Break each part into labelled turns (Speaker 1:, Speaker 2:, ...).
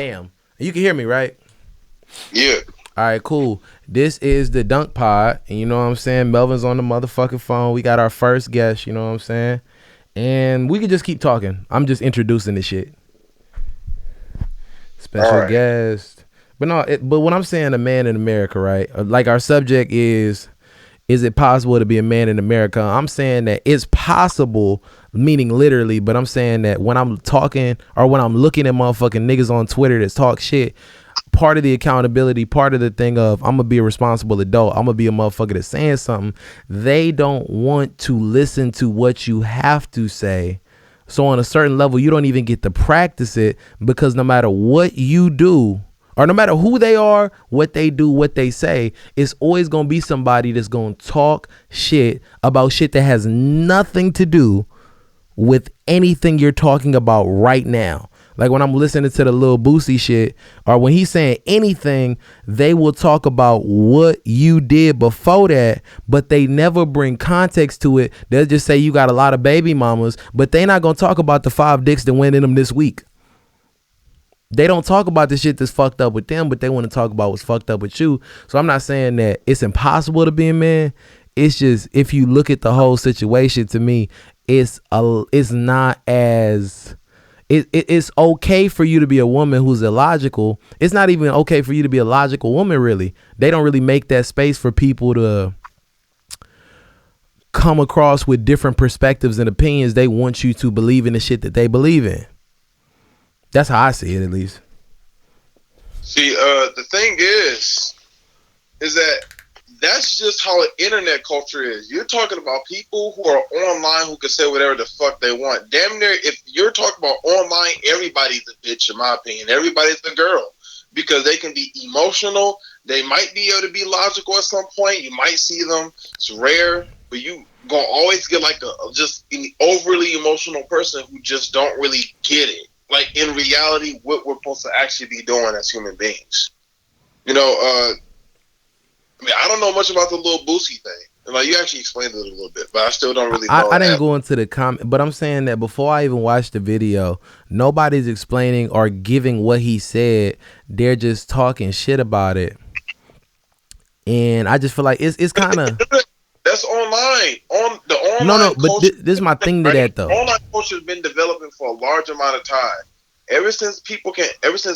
Speaker 1: Damn. You can hear me, right?
Speaker 2: Yeah.
Speaker 1: All right, cool. This is the Dunk Pod, and you know what I'm saying? Melvin's on the motherfucking phone. We got our first guest, you know what I'm saying? And we could just keep talking. I'm just introducing the shit.
Speaker 2: All
Speaker 1: Special
Speaker 2: right.
Speaker 1: guest. But no, but when I'm saying a man in America, right? Like our subject is it possible to be a man in America? I'm saying that it's possible, meaning literally, but I'm saying that when I'm talking or when I'm looking at motherfucking niggas on Twitter that talk shit, part of the accountability, part of the thing of I'm gonna be a responsible adult, I'm gonna be a motherfucker that's saying something. They don't want to listen to what you have to say. So on a certain level, you don't even get to practice it because no matter what you do, or no matter who they are, what they do, what they say, it's always going to be somebody that's going to talk shit about shit that has nothing to do with anything you're talking about right now. Like when I'm listening to the Lil Boosie shit, or when he's saying anything, they will talk about what you did before that, but they never bring context to it. They'll just say you got a lot of baby mamas, but they not going to talk about the 5 dicks that went in them this week. They don't talk about the shit that's fucked up with them, but they want to talk about what's fucked up with you. So I'm not saying that it's impossible to be a man. It's just if you look at the whole situation, to me, it's not as it's okay for you to be a woman who's illogical. It's not even okay for you to be a logical woman, really. They don't really make that space for people to come across with different perspectives and opinions. They want you to believe in the shit that they believe in. That's how I see it, at least.
Speaker 2: See, the thing is that that's just how the internet culture is. You're talking about people who are online who can say whatever the fuck they want. Damn near, if you're talking about online, everybody's a bitch, in my opinion. Everybody's a girl because they can be emotional. They might be able to be logical at some point. You might see them. It's rare, but you gonna always get like a just an overly emotional person who just don't really get it. Like in reality, what we're supposed to actually be doing as human beings. You know, I mean, I don't know much about the little Boosie thing. And like you actually explained it a little bit, but I still don't really know.
Speaker 1: I didn't go into the comment, but I'm saying that before I even watched the video, nobody's explaining or giving what he said. They're just talking shit about it, and I just feel like it's kind of
Speaker 2: that's online. On the online
Speaker 1: no, but
Speaker 2: culture,
Speaker 1: this is my thing to that though.
Speaker 2: Online culture has been developing for a large amount of time. Ever since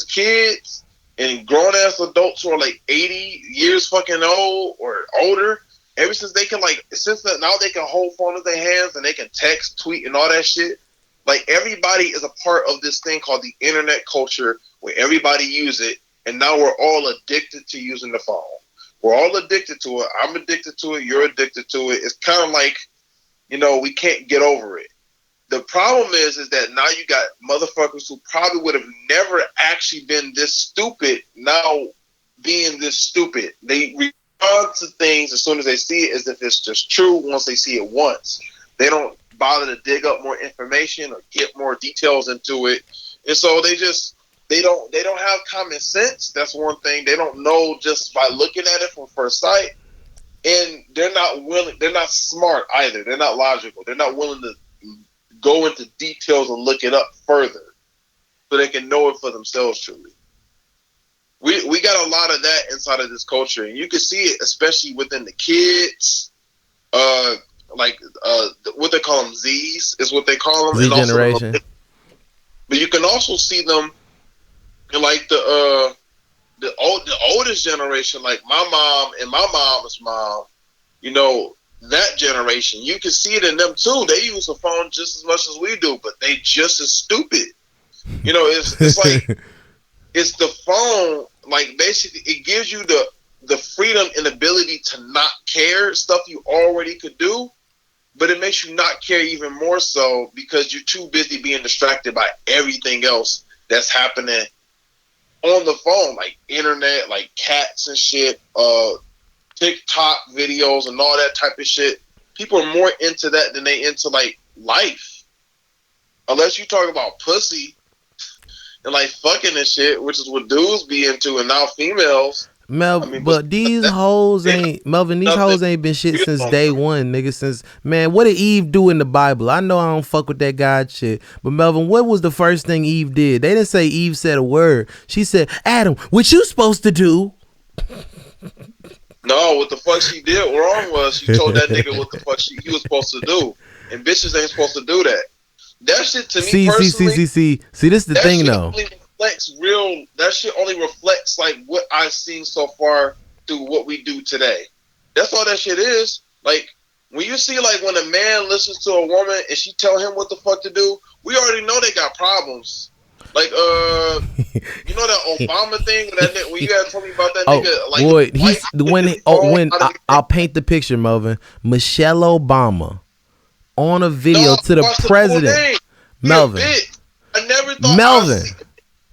Speaker 2: kids and grown ass adults who are like 80 years fucking old or older, ever since they can now they can hold phone in their hands and they can text, tweet, and all that shit. Like everybody is a part of this thing called the internet culture where everybody use it, and now we're all addicted to using the phone. We're all addicted to it. I'm addicted to it. You're addicted to it. It's kind of like, we can't get over it. The problem is that now you got motherfuckers who probably would have never actually been this stupid now being this stupid. They respond to things as soon as they see it as if it's just true once they see it once. They don't bother to dig up more information or get more details into it. And so they don't have common sense. That's one thing. They don't know just by looking at it from first sight. And they're not smart either. They're not logical. They're not willing to go into details and look it up further so they can know it for themselves truly. We got a lot of that inside of this culture, and you can see it especially within the kids. What they call them, Z's is what they call them.
Speaker 1: Z generation.
Speaker 2: But you can also see them in like the oldest generation, like my mom and my mom's mom, that generation, you can see it in them too. They use a phone just as much as we do, but they just as stupid. It's like it's the phone. Like basically, it gives you the freedom and ability to not care stuff you already could do, but it makes you not care even more so because you're too busy being distracted by everything else that's happening on the phone, like internet, like cats and shit, TikTok videos and all that type of shit. People are more into that than they into like life. Unless you talk about pussy and like fucking and shit, which is what dudes be into, and now females.
Speaker 1: Mel,
Speaker 2: I mean, but
Speaker 1: but these
Speaker 2: that,
Speaker 1: hoes
Speaker 2: they have
Speaker 1: ain't Melvin. These
Speaker 2: nothing
Speaker 1: hoes ain't been shit
Speaker 2: built
Speaker 1: since
Speaker 2: on
Speaker 1: day
Speaker 2: them.
Speaker 1: one, nigga. Since man, what did Eve do in the Bible? I know I don't fuck with that God shit, but Melvin, what was the first thing Eve did? They didn't say Eve said a word. She said, "Adam, what you supposed to do?"
Speaker 2: No, what the fuck she did wrong was she told that nigga what the fuck he was supposed to do, and bitches ain't supposed to do that. That shit to me personally,
Speaker 1: See. This the
Speaker 2: that
Speaker 1: thing
Speaker 2: shit
Speaker 1: though.
Speaker 2: only reflects real. That shit only reflects like what I've seen so far through what we do today. That's all that shit is. Like when you see like when a man listens to a woman and she tell him what the fuck to do, we already know they got problems. Like you know that Obama thing that when you had told me about that
Speaker 1: Oh,
Speaker 2: nigga like his
Speaker 1: boy,
Speaker 2: wife
Speaker 1: he's
Speaker 2: took
Speaker 1: when
Speaker 2: his phone out of his hand.
Speaker 1: I'll paint the picture, Melvin. Michelle Obama on a
Speaker 2: No,
Speaker 1: video
Speaker 2: I
Speaker 1: to the
Speaker 2: watched the full
Speaker 1: president.
Speaker 2: thing. He a
Speaker 1: Melvin,
Speaker 2: bitch. I never thought I
Speaker 1: Melvin.
Speaker 2: see.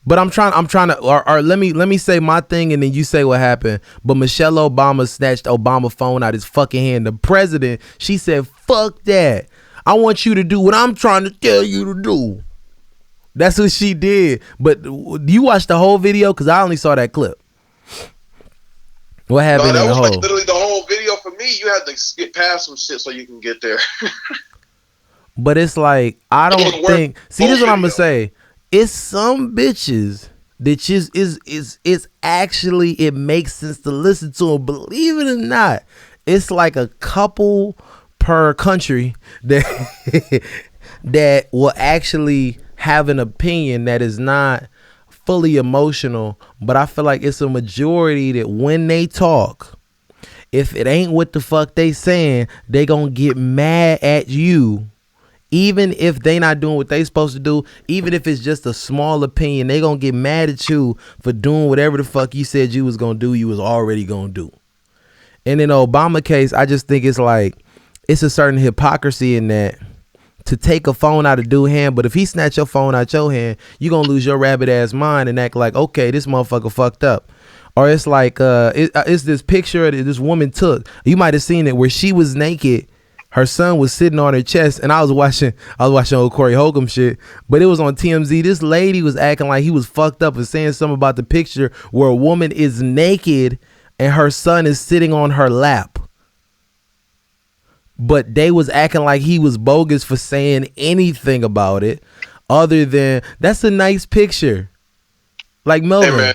Speaker 1: But I'm trying to, or let me say my thing and then you say what happened. But Michelle Obama snatched Obama phone out his fucking hand. The president, she said, "Fuck that. I want you to do what I'm trying to tell you to do." That's what she did. But you watched the whole video? Because I only saw that clip. What
Speaker 2: No,
Speaker 1: happened
Speaker 2: that
Speaker 1: in the
Speaker 2: was like
Speaker 1: whole?
Speaker 2: literally the whole video for me. You had to skip past some shit so you can get there.
Speaker 1: But it's like, I
Speaker 2: It
Speaker 1: don't
Speaker 2: was worth
Speaker 1: think,
Speaker 2: the
Speaker 1: see,
Speaker 2: whole
Speaker 1: this is what I'm going to
Speaker 2: video.
Speaker 1: say. It's some bitches that just is actually, it makes sense to listen to them. Believe it or not, it's like a couple per country that that will actually have an opinion that is not fully emotional. But I feel like it's a majority that when they talk, if it ain't what the fuck they saying, they gonna get mad at you. Even if they not doing what they supposed to do, even if it's just a small opinion, they gonna get mad at you for doing whatever the fuck you said you was gonna do, you was already gonna do. And in the Obama case, I just think it's like, it's a certain hypocrisy in that, to take a phone out of dude's hand, but if he snatch your phone out your hand, you gonna lose your rabbit ass mind and act like, okay, this motherfucker fucked up. Or it's like it's this picture that this woman took. You might have seen it where she was naked. Her son was sitting on her chest, and I was watching old Corey Holcomb shit, but it was on TMZ. This lady was acting like he was fucked up and saying something about the picture where a woman is naked and her son is sitting on her lap. But they was acting like he was bogus for saying anything about it other than, that's a nice picture. Like,
Speaker 2: Hey
Speaker 1: Melvin,
Speaker 2: man,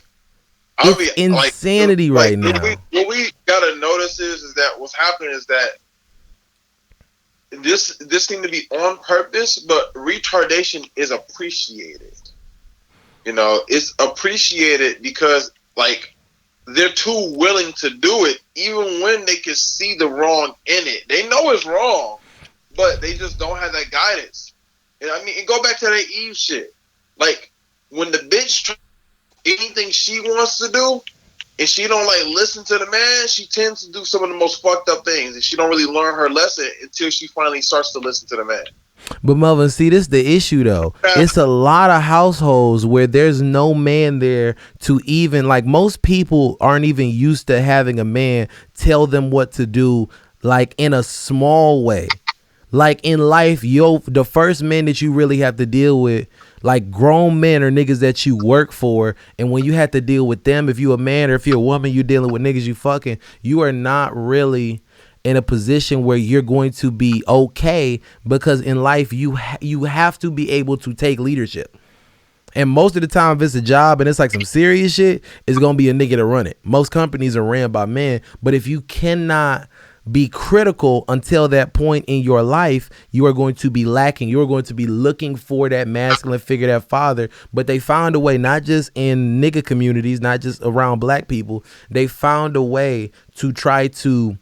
Speaker 2: I'll
Speaker 1: it's
Speaker 2: be
Speaker 1: insanity right now.
Speaker 2: what we gotta notice is that what's happening is that this seemed to be on purpose, but retardation is appreciated. You know, it's appreciated because like they're too willing to do it, even when they can see the wrong in it. They know it's wrong, but they just don't have that guidance. And I mean, and go back to that Eve shit. Like when the bitch anything she wants to do, and she don't like listen to the man, she tends to do some of the most fucked up things, and she don't really learn her lesson until she finally starts to listen to the man.
Speaker 1: But Melvin, see, this the issue though. It's a lot of households where there's no man there to even, like, most people aren't even used to having a man tell them what to do, like in a small way. Like in life, the first men that you really have to deal with, like grown men, are niggas that you work for. And when you have to deal with them, if you a man or if you're a woman, you dealing with niggas you fucking, you are not really in a position where you're going to be okay, because in life you have to be able to take leadership. And most of the time, if it's a job and it's like some serious shit, it's gonna be a nigga to run it. Most companies are ran by men, but if you cannot be critical until that point in your life, you are going to be lacking. You are going to be looking for that masculine figure, that father. But they found a way, not just in nigga communities, not just around black people, they found a way to try to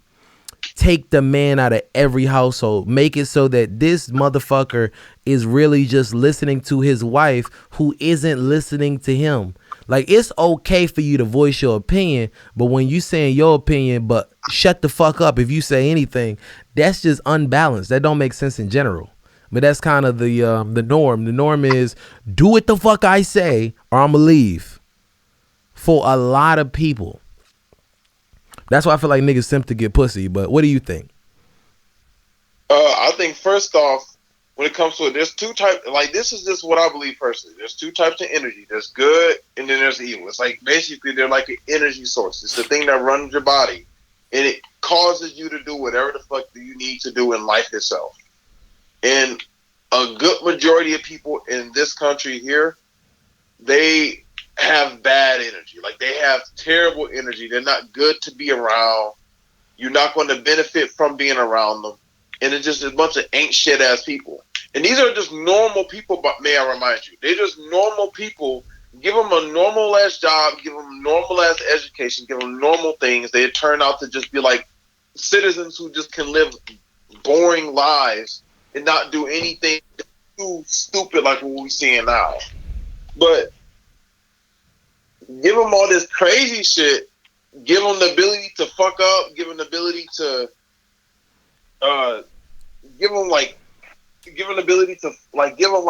Speaker 1: take the man out of every household, make it so that this motherfucker is really just listening to his wife, who isn't listening to him. Like, it's okay for you to voice your opinion, but when you saying your opinion, but shut the fuck up if you say anything, that's just unbalanced. That don't make sense in general. But that's kind of the norm. The norm is, do what the fuck I say or I'ma leave. For a lot of people. That's why I feel like niggas simp to get pussy. But what do you think?
Speaker 2: I think first off, when it comes to it, there's two types. Like, this is just what I believe personally. There's two types of energy. There's good, and then there's evil. It's like basically they're like an energy source. It's the thing that runs your body, and it causes you to do whatever the fuck you need to do in life itself. And a good majority of people in this country here, they have bad energy. Like, they have terrible energy. They're not good to be around. You're not going to benefit from being around them. And it's just a bunch of ain't shit ass people. And these are just normal people, but may I remind you, they're just normal people. Give them a normal ass job, give them normal ass education, give them normal things. They turn out to just be like citizens who just can live boring lives and not do anything too stupid like what we're seeing now. But give them all this crazy shit, give them the ability to fuck up, give them the ability to give them the ability to give them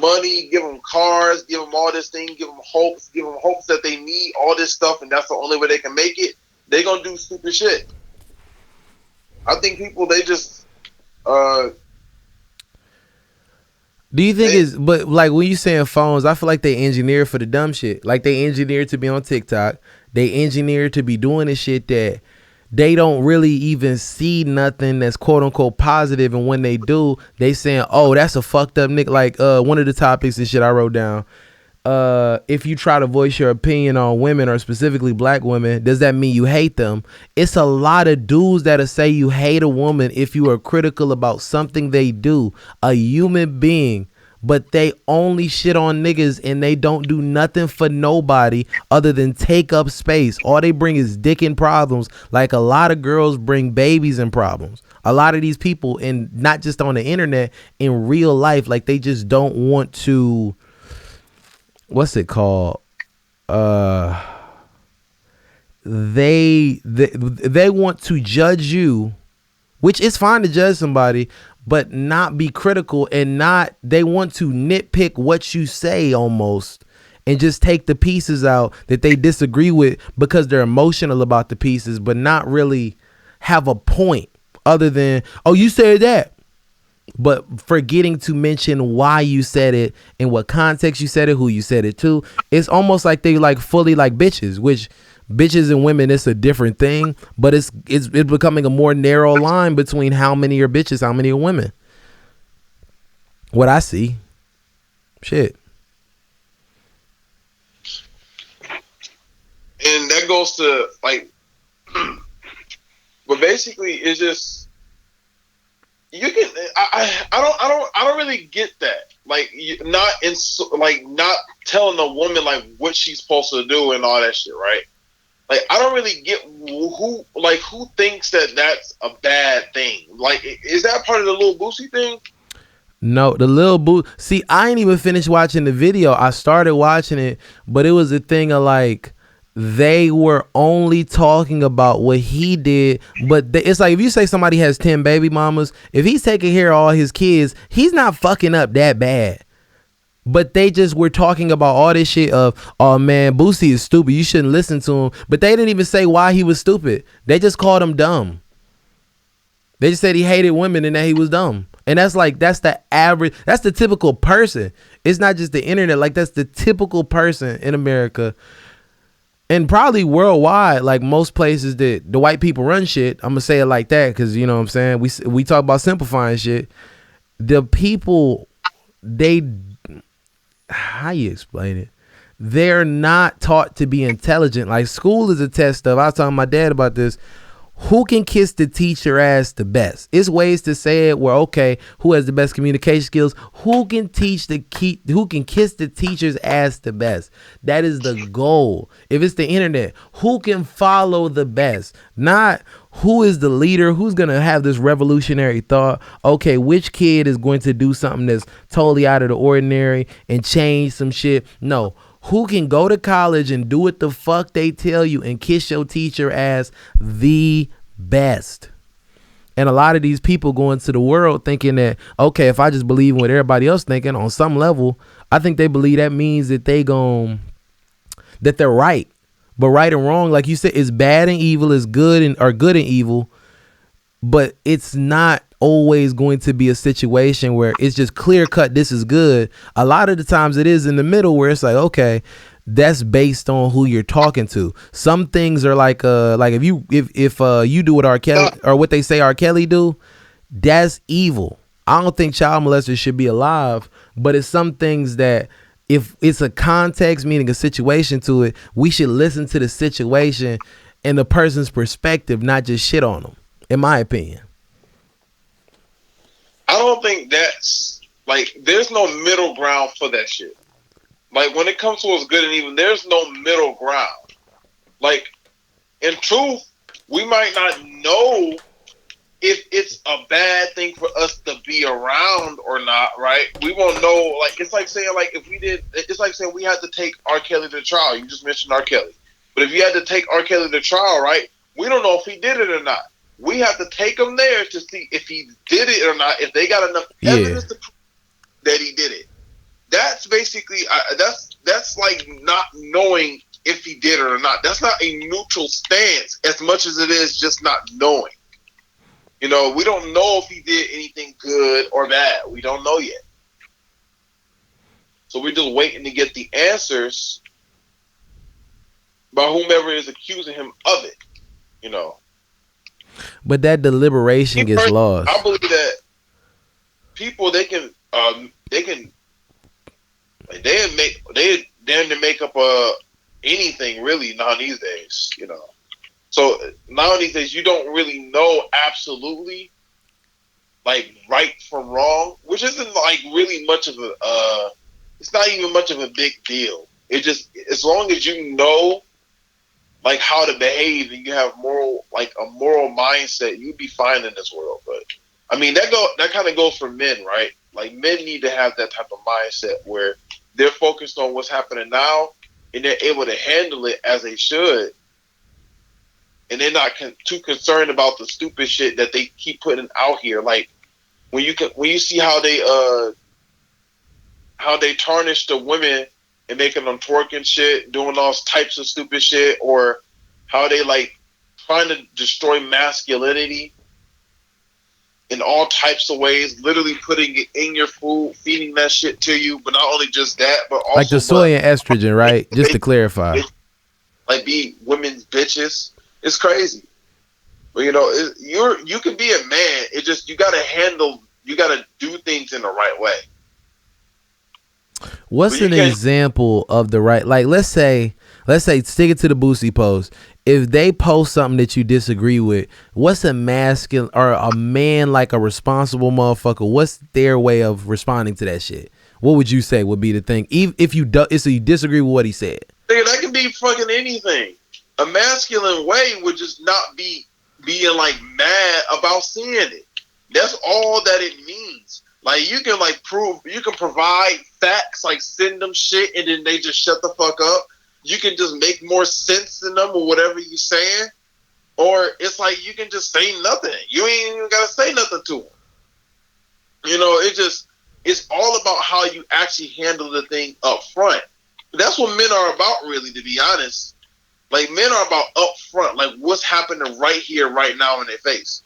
Speaker 2: money, give them cars, give them all this thing, give them hopes that they need all this stuff, and that's the only way they can make it. They gonna do stupid shit. I think people, they just
Speaker 1: do you think but like when you saying phones, I feel like they engineer for the dumb shit. Like, they engineer to be on TikTok. They engineer to be doing the shit that they don't really even see nothing that's quote unquote positive. And when they do, they saying, oh, that's a fucked up nigga. Like, one of the topics and shit I wrote down. If you try to voice your opinion on women, or specifically black women, does that mean you hate them? It's a lot of dudes that'll say you hate a woman if you are critical about something they do, a human being, but they only shit on niggas and they don't do nothing for nobody other than take up space. All they bring is dick and problems. Like, a lot of girls bring babies and problems. A lot of these people, and not just on the internet, in real life, like, they just don't want to, what's it called? They want to judge you, which is fine to judge somebody, but not be critical, and they want to nitpick what you say almost, and just take the pieces out that they disagree with because they're emotional about the pieces, but not really have a point other than, oh, you said that. But forgetting to mention why you said it, in what context you said it, who you said it to. It's almost like they like fully like bitches, which bitches and women, it's a different thing, but it's becoming a more narrow line between how many are bitches, how many are women. What I see. Shit.
Speaker 2: And that goes to like but basically it's just, you can. I don't really get that. Like, not telling a woman like what she's supposed to do and all that shit, right? Like, I don't really get who thinks that that's a bad thing. Like, is that part of the Lil Boosie thing?
Speaker 1: No, the Lil Boosie. See, I ain't even finished watching the video. I started watching it, but it was a thing of like, they were only talking about what he did, but it's like, if you say somebody has 10 baby mamas, if he's taking care of all his kids, he's not fucking up that bad. But they just were talking about all this shit of, oh man, Boosie is stupid, you shouldn't listen to him. But they didn't even say why he was stupid. They just called him dumb. They just said he hated women and that he was dumb. And that's the average, that's the typical person. It's not just the internet. Like, that's the typical person in America. And probably worldwide, like most places that the white people run shit. I'm gonna say it like that because, you know what I'm saying, we talk about simplifying shit. The people, how you explain it? They're not taught to be intelligent. Like, school is a test of, I was talking to my dad about this. Who can kiss the teacher ass the best? It's ways to say it where, okay, who has the best communication skills? Who can kiss the teacher's ass the best? That is the goal. If it's the internet, who can follow the best? Not who is the leader, who's going to have this revolutionary thought. Okay, which kid is going to do something that's totally out of the ordinary and change some shit? No. Who can go to college and do what the fuck they tell you and kiss your teacher ass the best? And a lot of these people go into the world thinking that, okay, if I just believe in what everybody else thinking on some level, I think they believe that means that that they're right. But right and wrong, like you said, is bad and evil, is good and evil. But it's not always going to be a situation where it's just clear cut, this is good. A lot of the times it is in the middle where it's like, okay, that's based on who you're talking to. Some things are like if you do what R. Kelly or what they say R. Kelly do, that's evil. I don't think child molesters should be alive, but it's some things that if it's a context, meaning a situation to it, we should listen to the situation and the person's perspective, not just shit on them, in my opinion.
Speaker 2: I don't think that's like there's no middle ground for that shit. Like when it comes to what's good and evil, there's no middle ground. Like in truth, we might not know if it's a bad thing for us to be around or not, right? We won't know. Like it's like saying like if we did, it's like saying we had to take R. Kelly to trial. You just mentioned R. Kelly, but if you had to take R. Kelly to trial, right? We don't know if he did it or not. We have to take him there to see if he did it or not. If they got enough evidence to prove that he did it. That's basically that's like not knowing if he did it or not. That's not a neutral stance as much as it is just not knowing. You know, we don't know if he did anything good or bad. We don't know yet. So we're just waiting to get the answers by whomever is accusing him of it. You know.
Speaker 1: But that deliberation gets lost.
Speaker 2: I believe that people they damn to make up anything really now these days, you know. So now these days you don't really know absolutely like right from wrong, which isn't like really much of it's not even much of a big deal. It just as long as you know like how to behave and you have a moral mindset, you'd be fine in this world. But I mean that kind of goes for men, right? Like men need to have that type of mindset where they're focused on what's happening now and they're able to handle it as they should, and they're not too concerned about the stupid shit that they keep putting out here. Like when you see how they tarnish the women and making them twerk and shit, doing all types of stupid shit, or how they like trying to destroy masculinity in all types of ways, literally putting it in your food, feeding that shit to you, but not only just that, but also
Speaker 1: like the soy and estrogen, right? Just to clarify.
Speaker 2: Like be women's bitches. It's crazy. But you know, you can be a man. It just you gotta do things in the right way.
Speaker 1: What's an example of the right? Like, let's say, stick it to the Boosie post. If they post something that you disagree with, what's a masculine or a man, like a responsible motherfucker? What's their way of responding to that shit? What would you say would be the thing? If you disagree with what he said,
Speaker 2: that can be fucking anything. A masculine way would just not be being like mad about seeing it. That's all that it means. Like you can provide facts, like send them shit and then they just shut the fuck up. You can just make more sense than them or whatever you're saying. Or it's like you can just say nothing. You ain't even gotta say nothing to them. You know, it's all about how you actually handle the thing up front. That's what men are about, really, to be honest. Like men are about up front, like what's happening right here, right now in their face.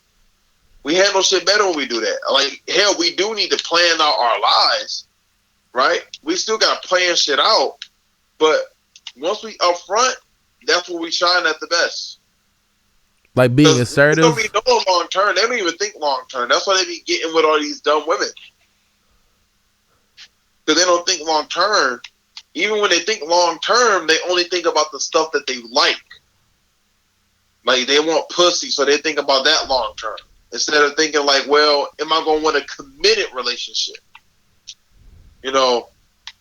Speaker 2: We handle shit better when we do that. Like, hell, we do need to plan out our lives, right? We still got to plan shit out. But once we up front, that's where we shine at the best.
Speaker 1: Like being assertive?
Speaker 2: They don't be long term. They don't even think long term. That's why they be getting with all these dumb women. Because they don't think long term. Even when they think long term, they only think about the stuff that they like. Like, they want pussy, so they think about that long term. Instead of thinking like, well, am I going to want a committed relationship? You know,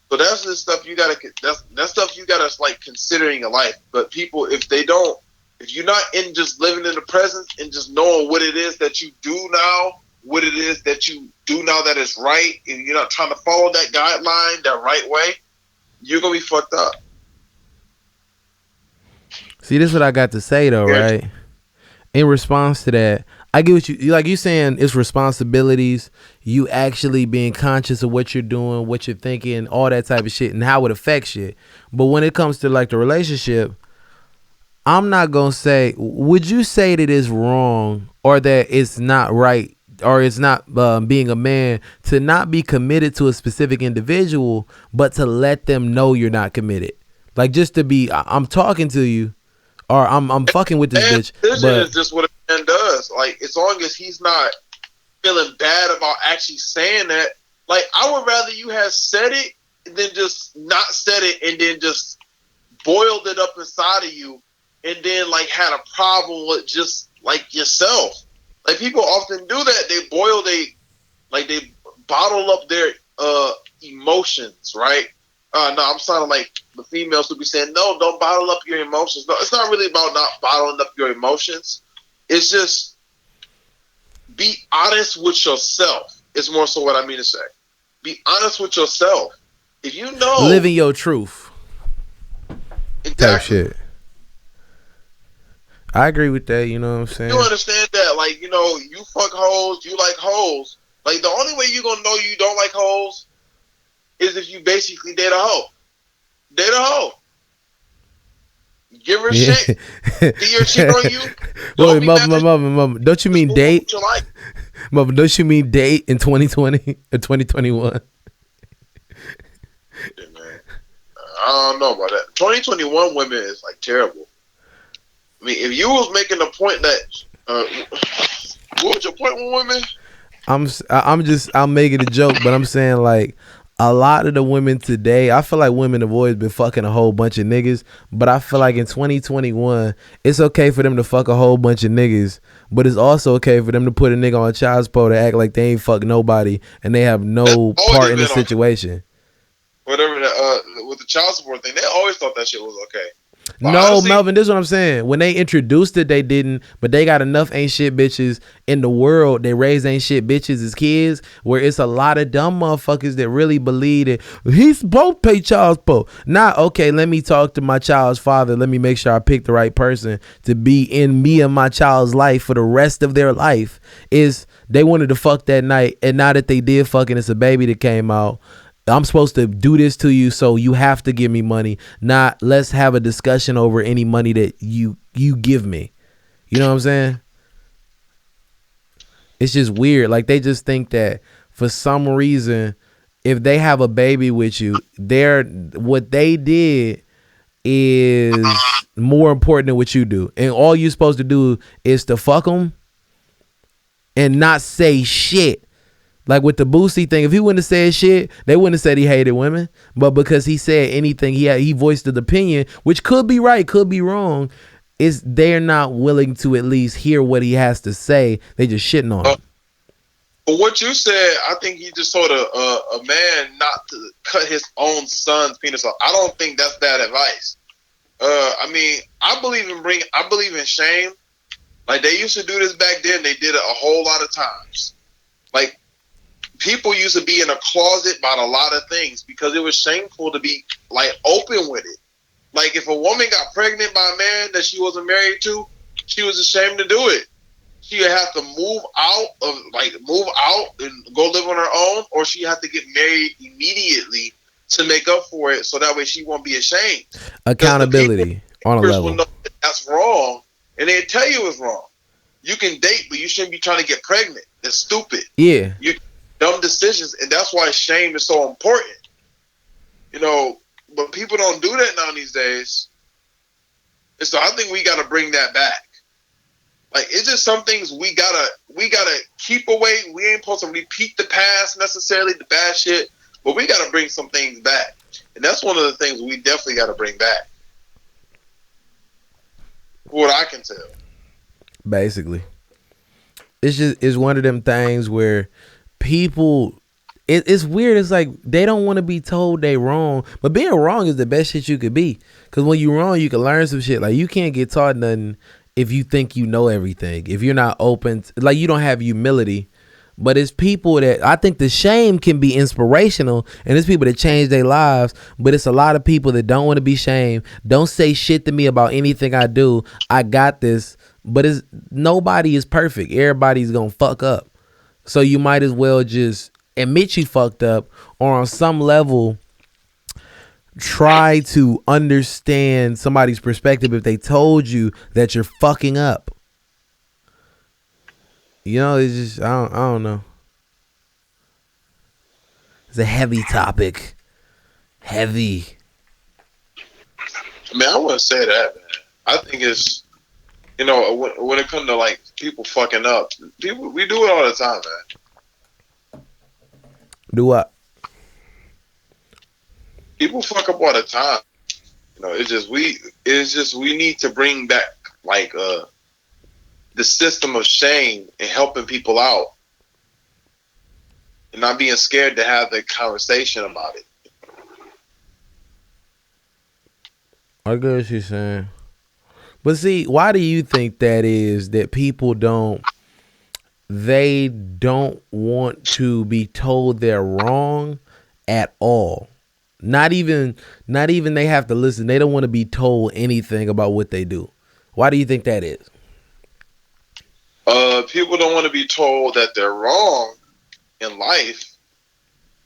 Speaker 2: so that's the stuff you got to, that's stuff you got to like considering in life. But people, if you're not in just living in the present and just knowing what it is that you do now, what it is that you do now that is right, and you're not trying to follow that guideline that right way, you're going to be fucked up.
Speaker 1: See, this is what I got to say though, right? In response to that, I get what you like. You saying it's responsibilities, you actually being conscious of what you're doing, what you're thinking, all that type of shit, and how it affects you. But when it comes to like the relationship, I'm not gonna say. Would you say that it's wrong or that it's not right or it's not being a man to not be committed to a specific individual, but to let them know you're not committed. Like just to be, I'm talking to you, or I'm fucking with this bitch.
Speaker 2: Decision
Speaker 1: But
Speaker 2: is just what a man does. Like as long as he's not feeling bad about actually saying that. Like I would rather you have said it than just not said it and then just boiled it up inside of you and then like had a problem with just like yourself. Like people often do that. They bottle up their emotions, right? No, I'm sounding like the females would be saying, no, don't bottle up your emotions. No, it's not really about not bottling up your emotions. It's just be honest with yourself. It's more so what I mean to say. Be honest with yourself. If you know,
Speaker 1: living your truth.
Speaker 2: Exactly.
Speaker 1: Type shit. I agree with that, you know what I'm saying?
Speaker 2: You understand that, like, you know, you fuck hoes, you like hoes. Like, the only way you gonna know you don't like hoes is if you basically date a hoe. Date a hoe. Give her shit. See her shit on you.
Speaker 1: Wait, mother, don't you mean date?
Speaker 2: You like.
Speaker 1: Mother, don't you mean date in 2020 or 2021?
Speaker 2: Yeah, man. I don't know about that. 2021 women is like terrible. I mean, if you was making a point that, what was your point with women?
Speaker 1: I'm making a joke, but I'm saying like a lot of the women today, I feel like women have always been fucking a whole bunch of niggas, but I feel like in 2021, it's okay for them to fuck a whole bunch of niggas, but it's also okay for them to put a nigga on child support to act like they ain't fuck nobody and they have no part in the situation.
Speaker 2: Whatever, with the child support thing, they always thought that shit was okay. But
Speaker 1: no,
Speaker 2: honestly,
Speaker 1: Melvin, this is what I'm saying. When they introduced it, they didn't, but they got enough ain't shit bitches in the world. They raised ain't shit bitches as kids, where it's a lot of dumb motherfuckers that really believe that he's supposed to pay child support. Not, okay, let me talk to my child's father. Let me make sure I pick the right person to be in me and my child's life for the rest of their life. Is they wanted to fuck that night, and now that they did fucking, it's a baby that came out. I'm supposed to do this to you, so you have to give me money. Not let's have a discussion over any money that you give me. You know what I'm saying? It's just weird. Like they just think that for some reason, if they have a baby with you, what they did is more important than what you do. And all you're supposed to do is to fuck them and not say shit. Like with the Boosie thing, if he wouldn't have said shit, they wouldn't have said he hated women. But because he said anything, he voiced an opinion, which could be right, could be wrong. Is they're not willing to at least hear what he has to say. They just shitting on him.
Speaker 2: But what you said, I think he just told a man not to cut his own son's penis off. I don't think that's bad advice. I mean, I believe in shame. Like they used to do this back then. They did it a whole lot of times. Like. People used to be in a closet about a lot of things because it was shameful to be like open with it. Like if a woman got pregnant by a man that she wasn't married to, she was ashamed to do it. She would have to move out and go live on her own, or she had to get married immediately to make up for it, so that way she won't be ashamed.
Speaker 1: Accountability on a level.
Speaker 2: Know that's wrong, and they tell you it's wrong. You can date, but you shouldn't be trying to get pregnant. That's stupid.
Speaker 1: Yeah.
Speaker 2: Dumb decisions, and that's why shame is so important. You know, but people don't do that now these days. And so I think we gotta bring that back. Like it's just some things we gotta keep away. We ain't supposed to repeat the past necessarily, the bad shit, but we gotta bring some things back. And that's one of the things we definitely gotta bring back. What I can tell.
Speaker 1: Basically. It's one of them things where people, it's weird. It's like they don't want to be told they wrong, but being wrong is the best shit you could be. Because when you're wrong, you can learn some shit. Like you can't get taught nothing if you think you know everything. If you're not open, like you don't have humility. But it's people that I think the shame can be inspirational, and it's people that change their lives. But it's a lot of people that don't want to be shamed. Don't say shit to me about anything I do. I got this. But nobody is perfect. Everybody's gonna fuck up. So you might as well just admit you fucked up, or on some level try to understand somebody's perspective if they told you that you're fucking up. You know, it's just I don't know. It's a heavy topic. Heavy.
Speaker 2: I mean, I wouldn't say that, man. I think it's, you know, when it comes to like people fucking up, people we do it all the time, man.
Speaker 1: Do what?
Speaker 2: People fuck up all the time. You know, it's just we need to bring back like the system of shame and helping people out and not being scared to have the conversation about it.
Speaker 1: I get what you're saying. But see, why do you think that is that people they don't want to be told they're wrong at all? Not even they have to listen. They don't want to be told anything about what they do. Why do you think that is?
Speaker 2: People don't want to be told that they're wrong in life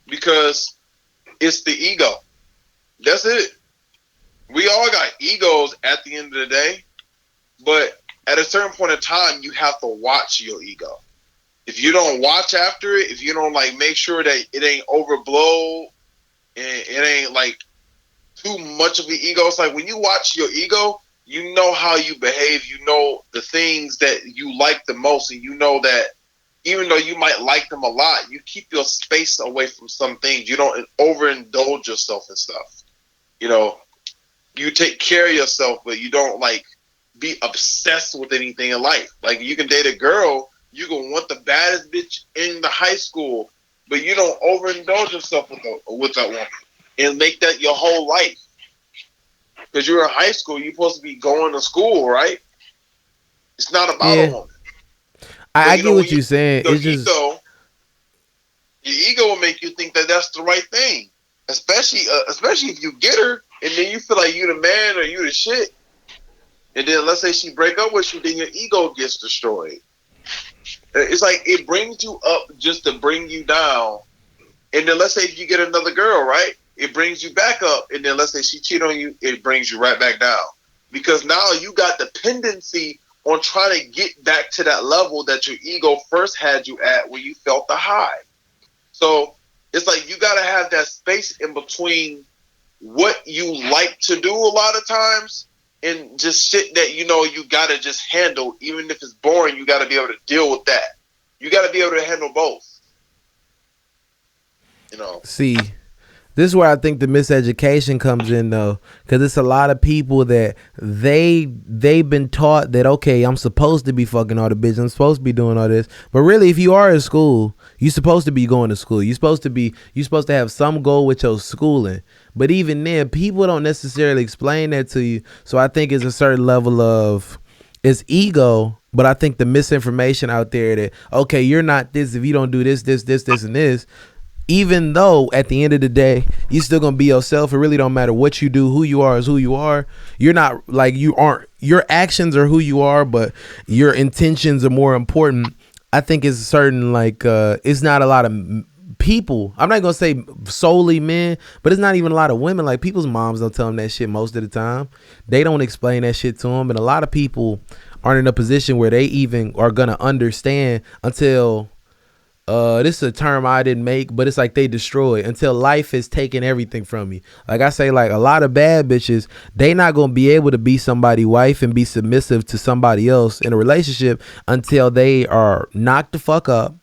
Speaker 2: because it's the ego. That's it. We all got egos at the end of the day, but at a certain point in time, you have to watch your ego. If you don't watch after it, if you don't like make sure that it ain't overblow and it ain't like too much of an ego, it's like when you watch your ego, you know how you behave, you know the things that you like the most, and you know that even though you might like them a lot, you keep your space away from some things. You don't overindulge yourself and stuff. You know, you take care of yourself, but you don't like be obsessed with anything in life. Like you can date a girl, you can want the baddest bitch in the high school, but you don't overindulge yourself with that woman and make that your whole life. Because you're in high school, you're supposed to be going to school, right? It's not about a
Speaker 1: Yeah,
Speaker 2: woman. But
Speaker 1: I
Speaker 2: you
Speaker 1: get
Speaker 2: know, when
Speaker 1: what
Speaker 2: you
Speaker 1: you're saying.
Speaker 2: your
Speaker 1: It's just
Speaker 2: ego will make you think that that's the right thing. Especially if you get her, and then you feel like you the man or you the shit. And then let's say she break up with you, then your ego gets destroyed. It's like it brings you up just to bring you down. And then let's say if you get another girl, right? It brings you back up. And then let's say she cheat on you, it brings you right back down. Because now you got dependency on trying to get back to that level that your ego first had you at where you felt the high. So it's like you got to have that space in between what you like to do a lot of times and just shit that you know you got to just handle. Even if it's boring, you got to be able to deal with that. You got to be able to handle both. You know.
Speaker 1: see. This is where I think the miseducation comes in though, because it's a lot of people that they've been taught that okay, I'm supposed to be fucking all the bitches, I'm supposed to be doing all this, but really, if you are in school, you're supposed to be going to school. You're supposed to have some goal with your schooling. But even then, people don't necessarily explain that to you. So I think it's a certain level of it's ego, but I think the misinformation out there that okay, you're not this if you don't do this, and this, even though at the end of the day you're still gonna be yourself. It really don't matter what you do. Who you are is who you are. You're not like you aren't. Your actions are who you are, but your intentions are more important. I think it's certain like it's not a lot of people. I'm not gonna say solely men, but it's not even a lot of women. Like people's moms don't tell them that shit most of the time. They don't explain that shit to them, and a lot of people aren't in a position where they even are gonna understand until this is a term I didn't make, but it's like they destroy until life has taken everything from you. Like I say, like a lot of bad bitches, they not gonna be able to be somebody's wife and be submissive to somebody else in a relationship until they are knocked the fuck up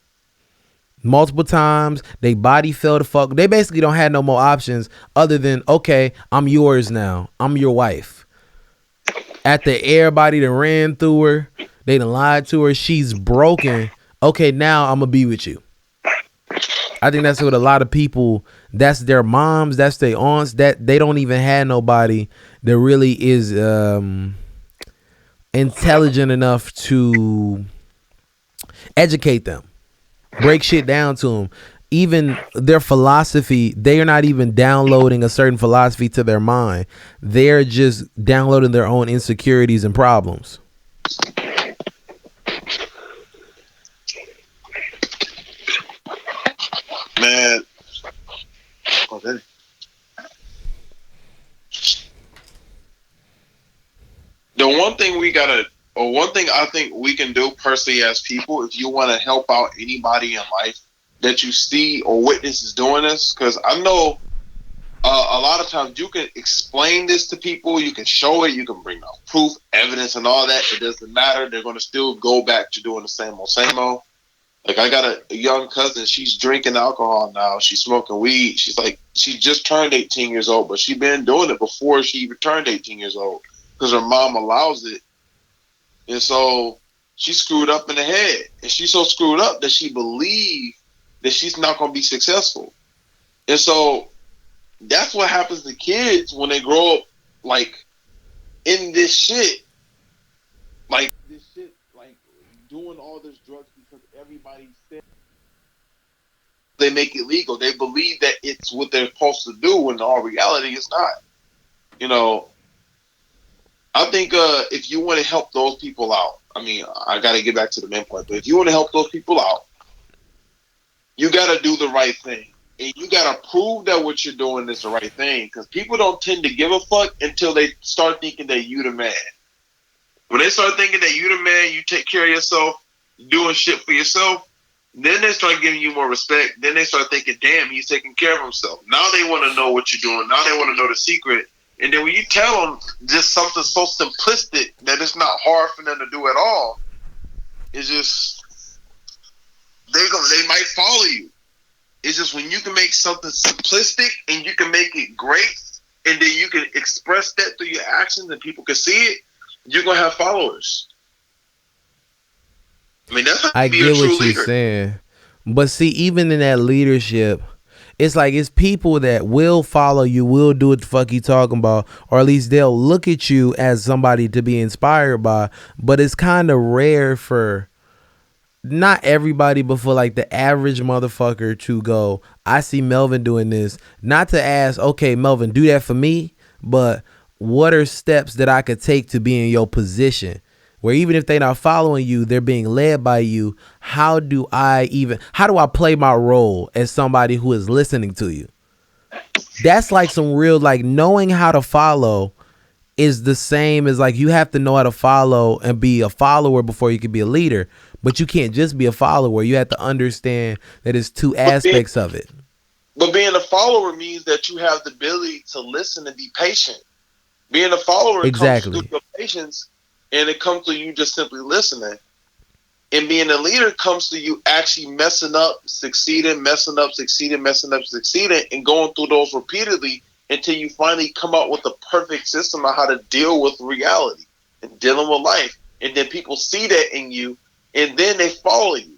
Speaker 1: multiple times. They body fell the fuck. They basically don't have no more options other than okay, I'm yours now. I'm your wife. After everybody that ran through her, they done lied to her. She's broken. Okay, now I'm gonna be with you. I think that's what a lot of people. That's their moms. That's their aunts. That they don't even have nobody that really is intelligent enough to educate them, break shit down to them. Even their philosophy, they are not even downloading a certain philosophy to their mind. They're just downloading their own insecurities and problems.
Speaker 2: Man, okay. The one thing we gotta Well, one thing I think we can do personally as people, if you want to help out anybody in life that you see or witness is doing this, because I know a lot of times you can explain this to people, you can show it, you can bring out proof, evidence, and all that. It doesn't matter. They're going to still go back to doing the same old, same old. Like I got a young cousin. She's drinking alcohol now. She's smoking weed. She's like, she just turned 18 years old, but she's been doing it before she even turned 18 years old because her mom allows it. And so she's screwed up in the head. And she's so screwed up that she believes that she's not going to be successful. And so that's what happens to kids when they grow up, like, in this shit. Like, this shit, like, doing all this drugs because everybody said they make it legal. They believe that it's what they're supposed to do when in all reality it's not. You know, I think if you want to help those people out, I mean, I got to get back to the main point, but if you want to help those people out, you got to do the right thing. And you got to prove that what you're doing is the right thing, because people don't tend to give a fuck until they start thinking that you the man. When they start thinking that you the man, you take care of yourself, doing shit for yourself, then they start giving you more respect. Then they start thinking, damn, he's taking care of himself. Now they want to know what you're doing. Now they want to know the secret. And then when you tell them just something so simplistic that it's not hard for them to do at all, it's just, they might follow you. It's just when you can make something simplistic and you can make it great, and then you can express that through your actions and people can see it, you're going to have followers. I mean, that's how
Speaker 1: I
Speaker 2: you be
Speaker 1: get
Speaker 2: a true
Speaker 1: what you're
Speaker 2: leader.
Speaker 1: saying, but see, even in that leadership, it's like it's people that will follow you, will do what the fuck you talking about, or at least they'll look at you as somebody to be inspired by. But it's kind of rare for not everybody, but for like the average motherfucker to go, I see Melvin doing this. Not to ask, okay, Melvin, do that for me, but what are steps that I could take to be in your position? Where even if they're not following you, they're being led by you. How do I play my role as somebody who is listening to you? That's like some real, like, knowing how to follow is the same as like you have to know how to follow and be a follower before you can be a leader. But you can't just be a follower. You have to understand that it's two aspects of it.
Speaker 2: But being a follower means that you have the ability to listen and be patient. Being a follower comes through your patience, and it comes through you just simply listening. And being a leader comes through you actually messing up, succeeding, messing up, succeeding, messing up, succeeding, and going through those repeatedly until you finally come out with the perfect system of how to deal with reality and dealing with life. And then people see that in you, and then they follow you.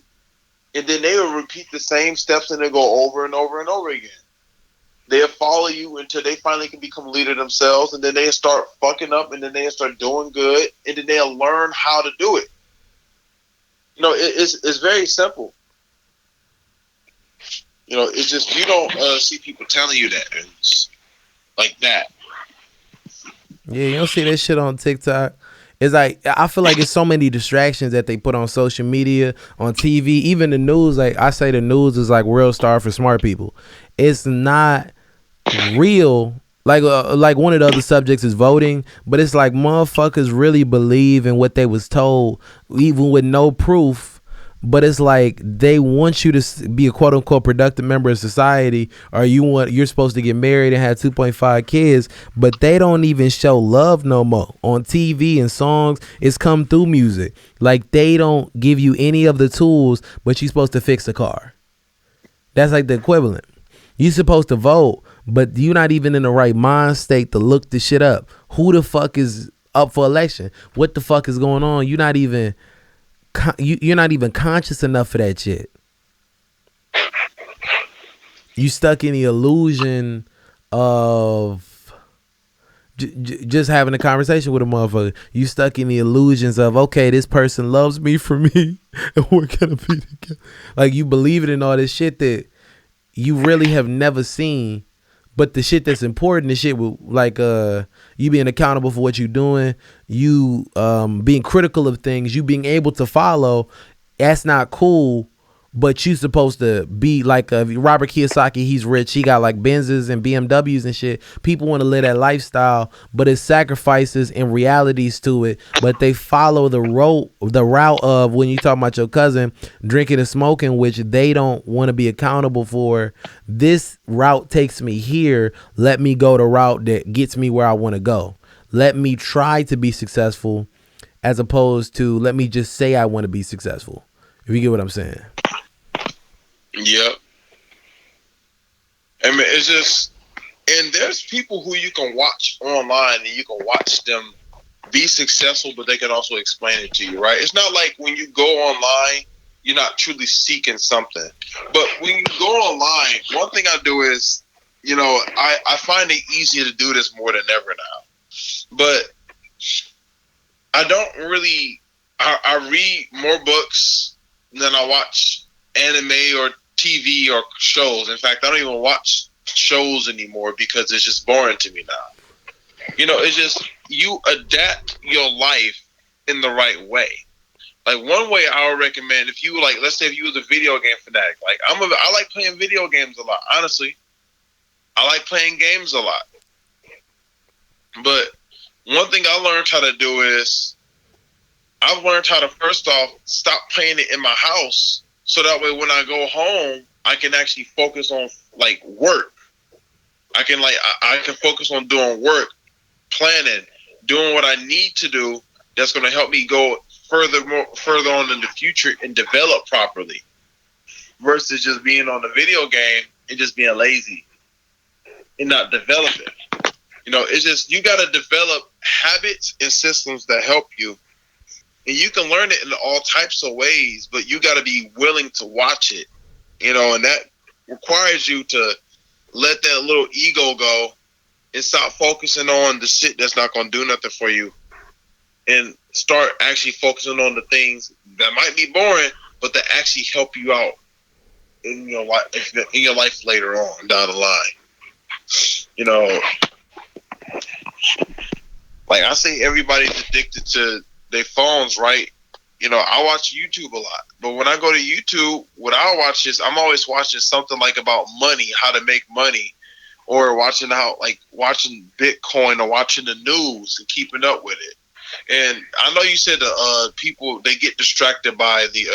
Speaker 2: And then they will repeat the same steps, and they'll go over and over and over again. They'll follow you until they finally can become a leader themselves, and then they'll start fucking up, and then they'll start doing good, and then they'll learn how to do it. You know, it's very simple. You know, it's just you don't see people telling you that it's like that.
Speaker 1: Yeah, you don't see that shit on TikTok. It's like, I feel like it's so many distractions that they put on social media, on TV, even the news. Like I say, the news is like World Star for smart people. It's not real. Like one of the other subjects is voting, but it's like motherfuckers really believe in what they was told, even with no proof. But it's like they want you to be a quote unquote productive member of society, or you're supposed to get married and have 2.5 kids, but they don't even show love no more on TV and songs. It's come through music. Like they don't give you any of the tools, but you're supposed to fix a car. That's like the equivalent. You're supposed to vote, but you're not even in the right mind state to look this shit up. Who the fuck is up for election? What the fuck is going on? You're not even conscious enough for that shit. You stuck in the illusion of just having a conversation with a motherfucker. You stuck in the illusions of, okay, this person loves me for me, and we're gonna be together. Like you believe it in all this shit that you really have never seen. But the shit that's important, the shit with like you being accountable for what you're doing, you being critical of things, you being able to follow, that's not cool but you supposed to be like Robert Kiyosaki. He's rich. He got like Benzes and BMWs and shit. People want to live that lifestyle, but it's sacrifices and realities to it. But they follow the route of, when you talk about your cousin drinking and smoking, which they don't want to be accountable for. This route takes me here. Let me go the route that gets me where I want to go. Let me try to be successful, as opposed to let me just say I want to be successful. If you get what I'm saying.
Speaker 2: Yep. I mean, it's just, and there's people who you can watch online and you can watch them be successful, but they can also explain it to you, right? It's not like when you go online, you're not truly seeking something. But when you go online, one thing I do is, you know, I find it easier to do this more than ever now. But I don't really, I read more books than I watch anime or TV or shows. In fact, I don't even watch shows anymore because it's just boring to me now. You know, it's just, you adapt your life in the right way. Like, one way I would recommend, if you like, let's say if you was a video game fanatic, like I like playing video games a lot. Honestly, I like playing games a lot. But one thing I learned how to do is, I've learned how to, first off, stop playing it in my house, so that way when I go home, I can actually focus on like work. I can focus on doing work, planning, doing what I need to do. That's going to help me go further on in the future and develop properly, versus just being on the video game and just being lazy and not developing. You know, it's just, you got to develop habits and systems that help you. And you can learn it in all types of ways, but you got to be willing to watch it, you know, and that requires you to let that little ego go and stop focusing on the shit that's not going to do nothing for you, and start actually focusing on the things that might be boring, but that actually help you out in your life later on down the line. You know, like I say, everybody's addicted to their phones, right? You know, I watch YouTube a lot, but when I go to YouTube, what I watch is, I'm always watching something like about money, how to make money, or watching Bitcoin, or watching the news and keeping up with it. And I know you said people, they get distracted by the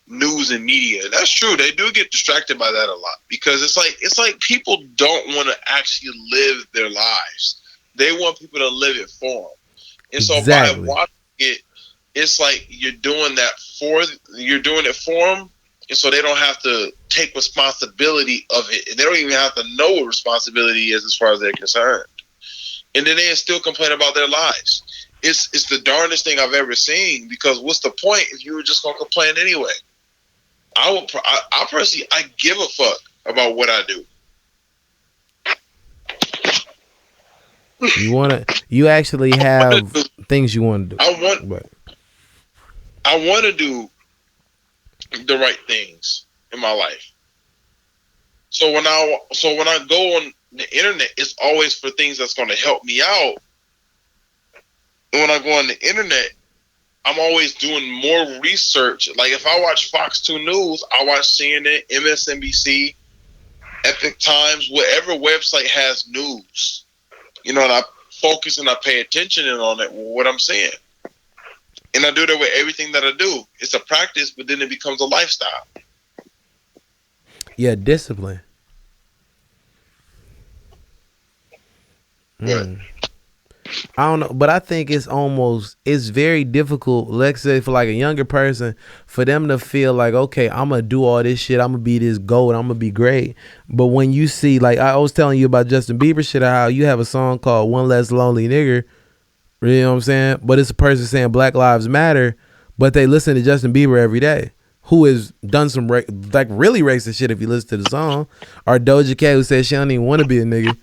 Speaker 2: news and media. That's true. They do get distracted by that a lot, because it's like people don't want to actually live their lives. They want people to live it for them. And so by watching it, it's like you're doing it for them, and so they don't have to take responsibility of it, and they don't even have to know what responsibility is as far as they're concerned. And then they still complain about their lives. It's the darndest thing I've ever seen, because what's the point if you were just gonna complain anyway? I personally, I give a fuck about what I do.
Speaker 1: You actually have things you want to do.
Speaker 2: I want to do the right things in my life. So when I go on the internet, it's always for things that's going to help me out. And when I go on the internet, I'm always doing more research. Like, if I watch Fox 2 News, I watch CNN, MSNBC, Epic Times, whatever website has news. You know, and I focus and I pay attention on it, what I'm saying. And I do that with everything that I do. It's a practice, but then it becomes a lifestyle.
Speaker 1: Yeah, discipline. I don't know, but I think it's very difficult, let's say for like a younger person, for them to feel like, okay, I'm going to do all this shit. I'm going to be this GOAT. I'm going to be great. But when you see, like I was telling you about Justin Bieber shit, how you have a song called One Less Lonely Nigger. You know what I'm saying? But it's a person saying Black Lives Matter, but they listen to Justin Bieber every day, who has done some like really racist shit if you listen to the song. Or Doja Cat, who says she don't even want to be a nigga.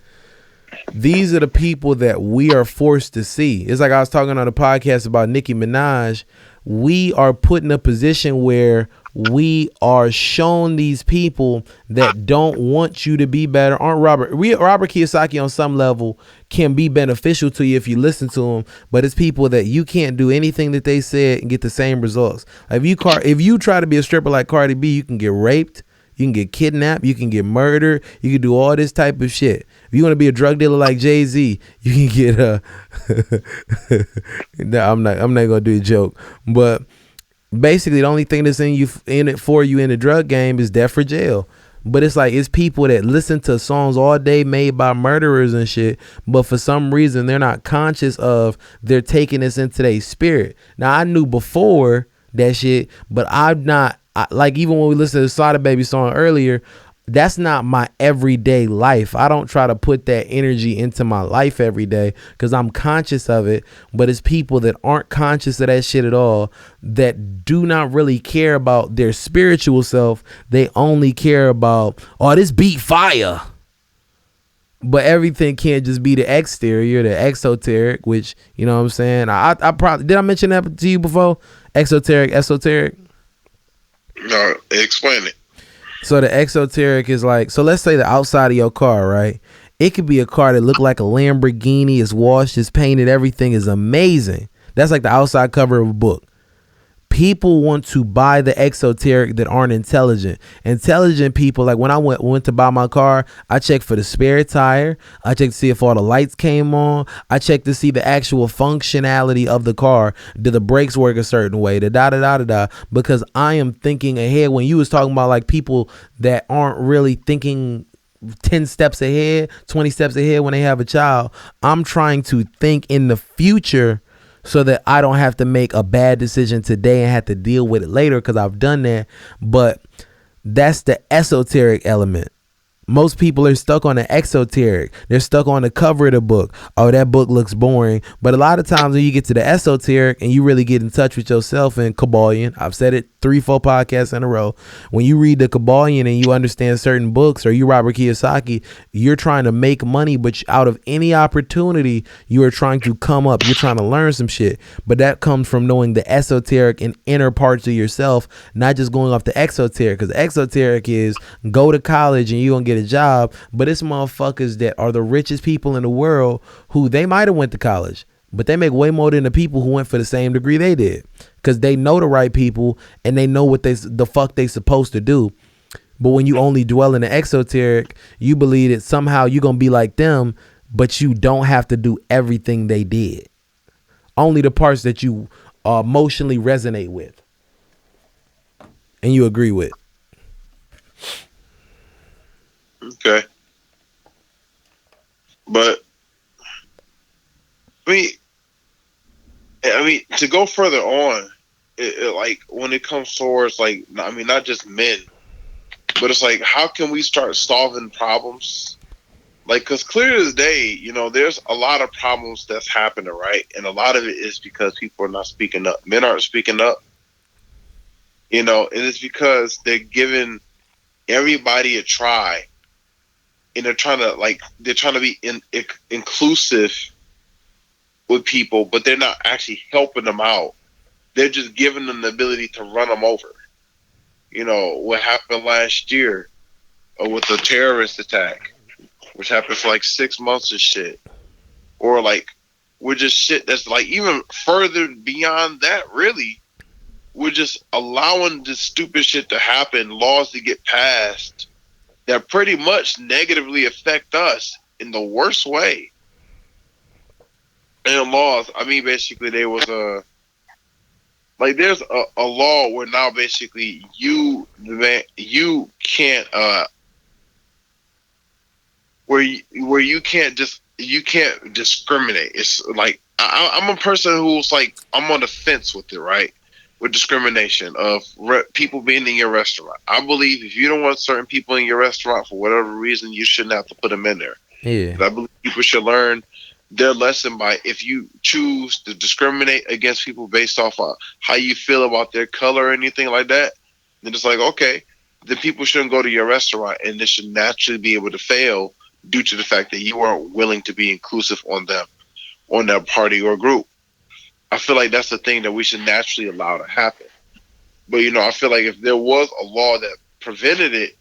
Speaker 1: These are the people that we are forced to see. It's like I was talking on a podcast about Nicki Minaj. We are put in a position where we are shown these people that don't want you to be better. Aren't Robert Kiyosaki on some level can be beneficial to you if you listen to him, but it's people that you can't do anything that they said and get the same results. If you try to be a stripper like Cardi B, you can get raped, you can get kidnapped, you can get murdered, you can do all this type of shit. If you want to be a drug dealer like Jay-Z, you can get no, I'm not gonna do a joke, but basically the only thing that's in it for you in the drug game is death or jail. But it's like, it's people that listen to songs all day made by murderers and shit, but for some reason they're not conscious of they're taking this into their spirit. Now I knew before that shit, but I'm not like, even when we listened to the Sada Baby song earlier, that's not my everyday life. I don't try to put that energy into my life every day because I'm conscious of it. But it's people that aren't conscious of that shit at all, that do not really care about their spiritual self. They only care about, oh, this beat fire. But everything can't just be the exterior, the exoteric, which, you know what I'm saying? I probably, did I mention that to you before? Esoteric.
Speaker 2: No, explain it.
Speaker 1: So the exoteric is like, so let's say the outside of your car, right? It could be a car that look like a Lamborghini, it's washed, it's painted, everything is amazing. That's like the outside cover of a book. People want to buy the exoteric that aren't intelligent. Intelligent people, like when I went to buy my car, I checked for the spare tire. I checked to see if all the lights came on. I checked to see the actual functionality of the car. Did the brakes work a certain way? Because I am thinking ahead. When you was talking about like people that aren't really thinking 10 steps ahead, 20 steps ahead when they have a child, I'm trying to think in the future so that I don't have to make a bad decision today and have to deal with it later, because I've done that. But that's the esoteric element. Most people are stuck on the exoteric. They're stuck on the cover of the book. Oh, that book looks boring. But a lot of times when you get to the esoteric and you really get in touch with yourself and Kabbalion, I've said it 3-4 podcasts in a row. When you read the Kabbalion and you understand certain books, or you Robert Kiyosaki, you're trying to make money, but out of any opportunity, you are trying to come up. You're trying to learn some shit. But that comes from knowing the esoteric and inner parts of yourself, not just going off the exoteric. Because exoteric is go to college and you're going to get a job, but it's motherfuckers that are the richest people in the world who they might have went to college, but they make way more than the people who went for the same degree they did, because they know the right people and they know what the fuck they supposed to do. But when you only dwell in the exoteric, you believe that somehow you're gonna be like them, but you don't have to do everything they did, only the parts that you emotionally resonate with and you agree with.
Speaker 2: Okay. But I mean, to go further on, like when it comes towards like, I mean, not just men, but it's like, how can we start solving problems? Like, because clear as day, you know, there's a lot of problems that's happening, right? And a lot of it is because people are not speaking up. Men aren't speaking up, you know, and it's because they're giving everybody a try. And they're trying to be inclusive with people, but they're not actually helping them out. They're just giving them the ability to run them over. You know, what happened last year with the terrorist attack, which happened for like 6 months and shit. Or like, we're just shit that's like even further beyond that, really. We're just allowing this stupid shit to happen, laws to get passed that pretty much negatively affect us in the worst way. And laws, I mean, basically there was there's a law where now basically you can't where you can't discriminate. It's like I'm a person who's like, I'm on the fence with it, right? With discrimination of people being in your restaurant. I believe if you don't want certain people in your restaurant for whatever reason, you shouldn't have to put them in there.
Speaker 1: Yeah.
Speaker 2: I believe people should learn their lesson by, if you choose to discriminate against people based off of how you feel about their color or anything like that, then it's like, okay, then people shouldn't go to your restaurant, and they should naturally be able to fail due to the fact that you aren't willing to be inclusive on that party or group. I feel like that's the thing that we should naturally allow to happen. But I feel like if there was a law that prevented it,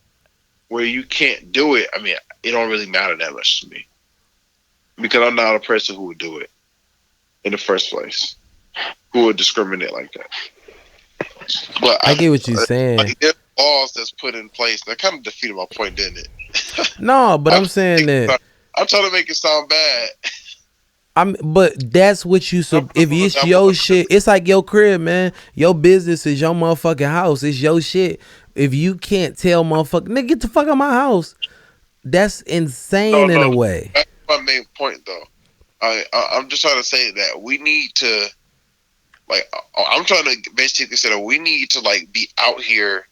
Speaker 2: where you can't do it, I mean, it don't really matter that much to me because I'm not a person who would do it in the first place, who would discriminate like that. But
Speaker 1: I get what you're saying.
Speaker 2: like, there's laws that's put in place that kind of defeated my point, didn't it?
Speaker 1: No, but I'm saying that
Speaker 2: I'm trying to make it sound bad.
Speaker 1: but that's what you so if it's your shit, it's like your crib, man. Your business is your motherfucking house. It's your shit. If you can't tell motherfucker, nigga, get the fuck out of my house. That's insane in a way.
Speaker 2: That's my main point, though. I'm just trying to say that we need to, like, I'm trying to basically say that we need to, like, be out here,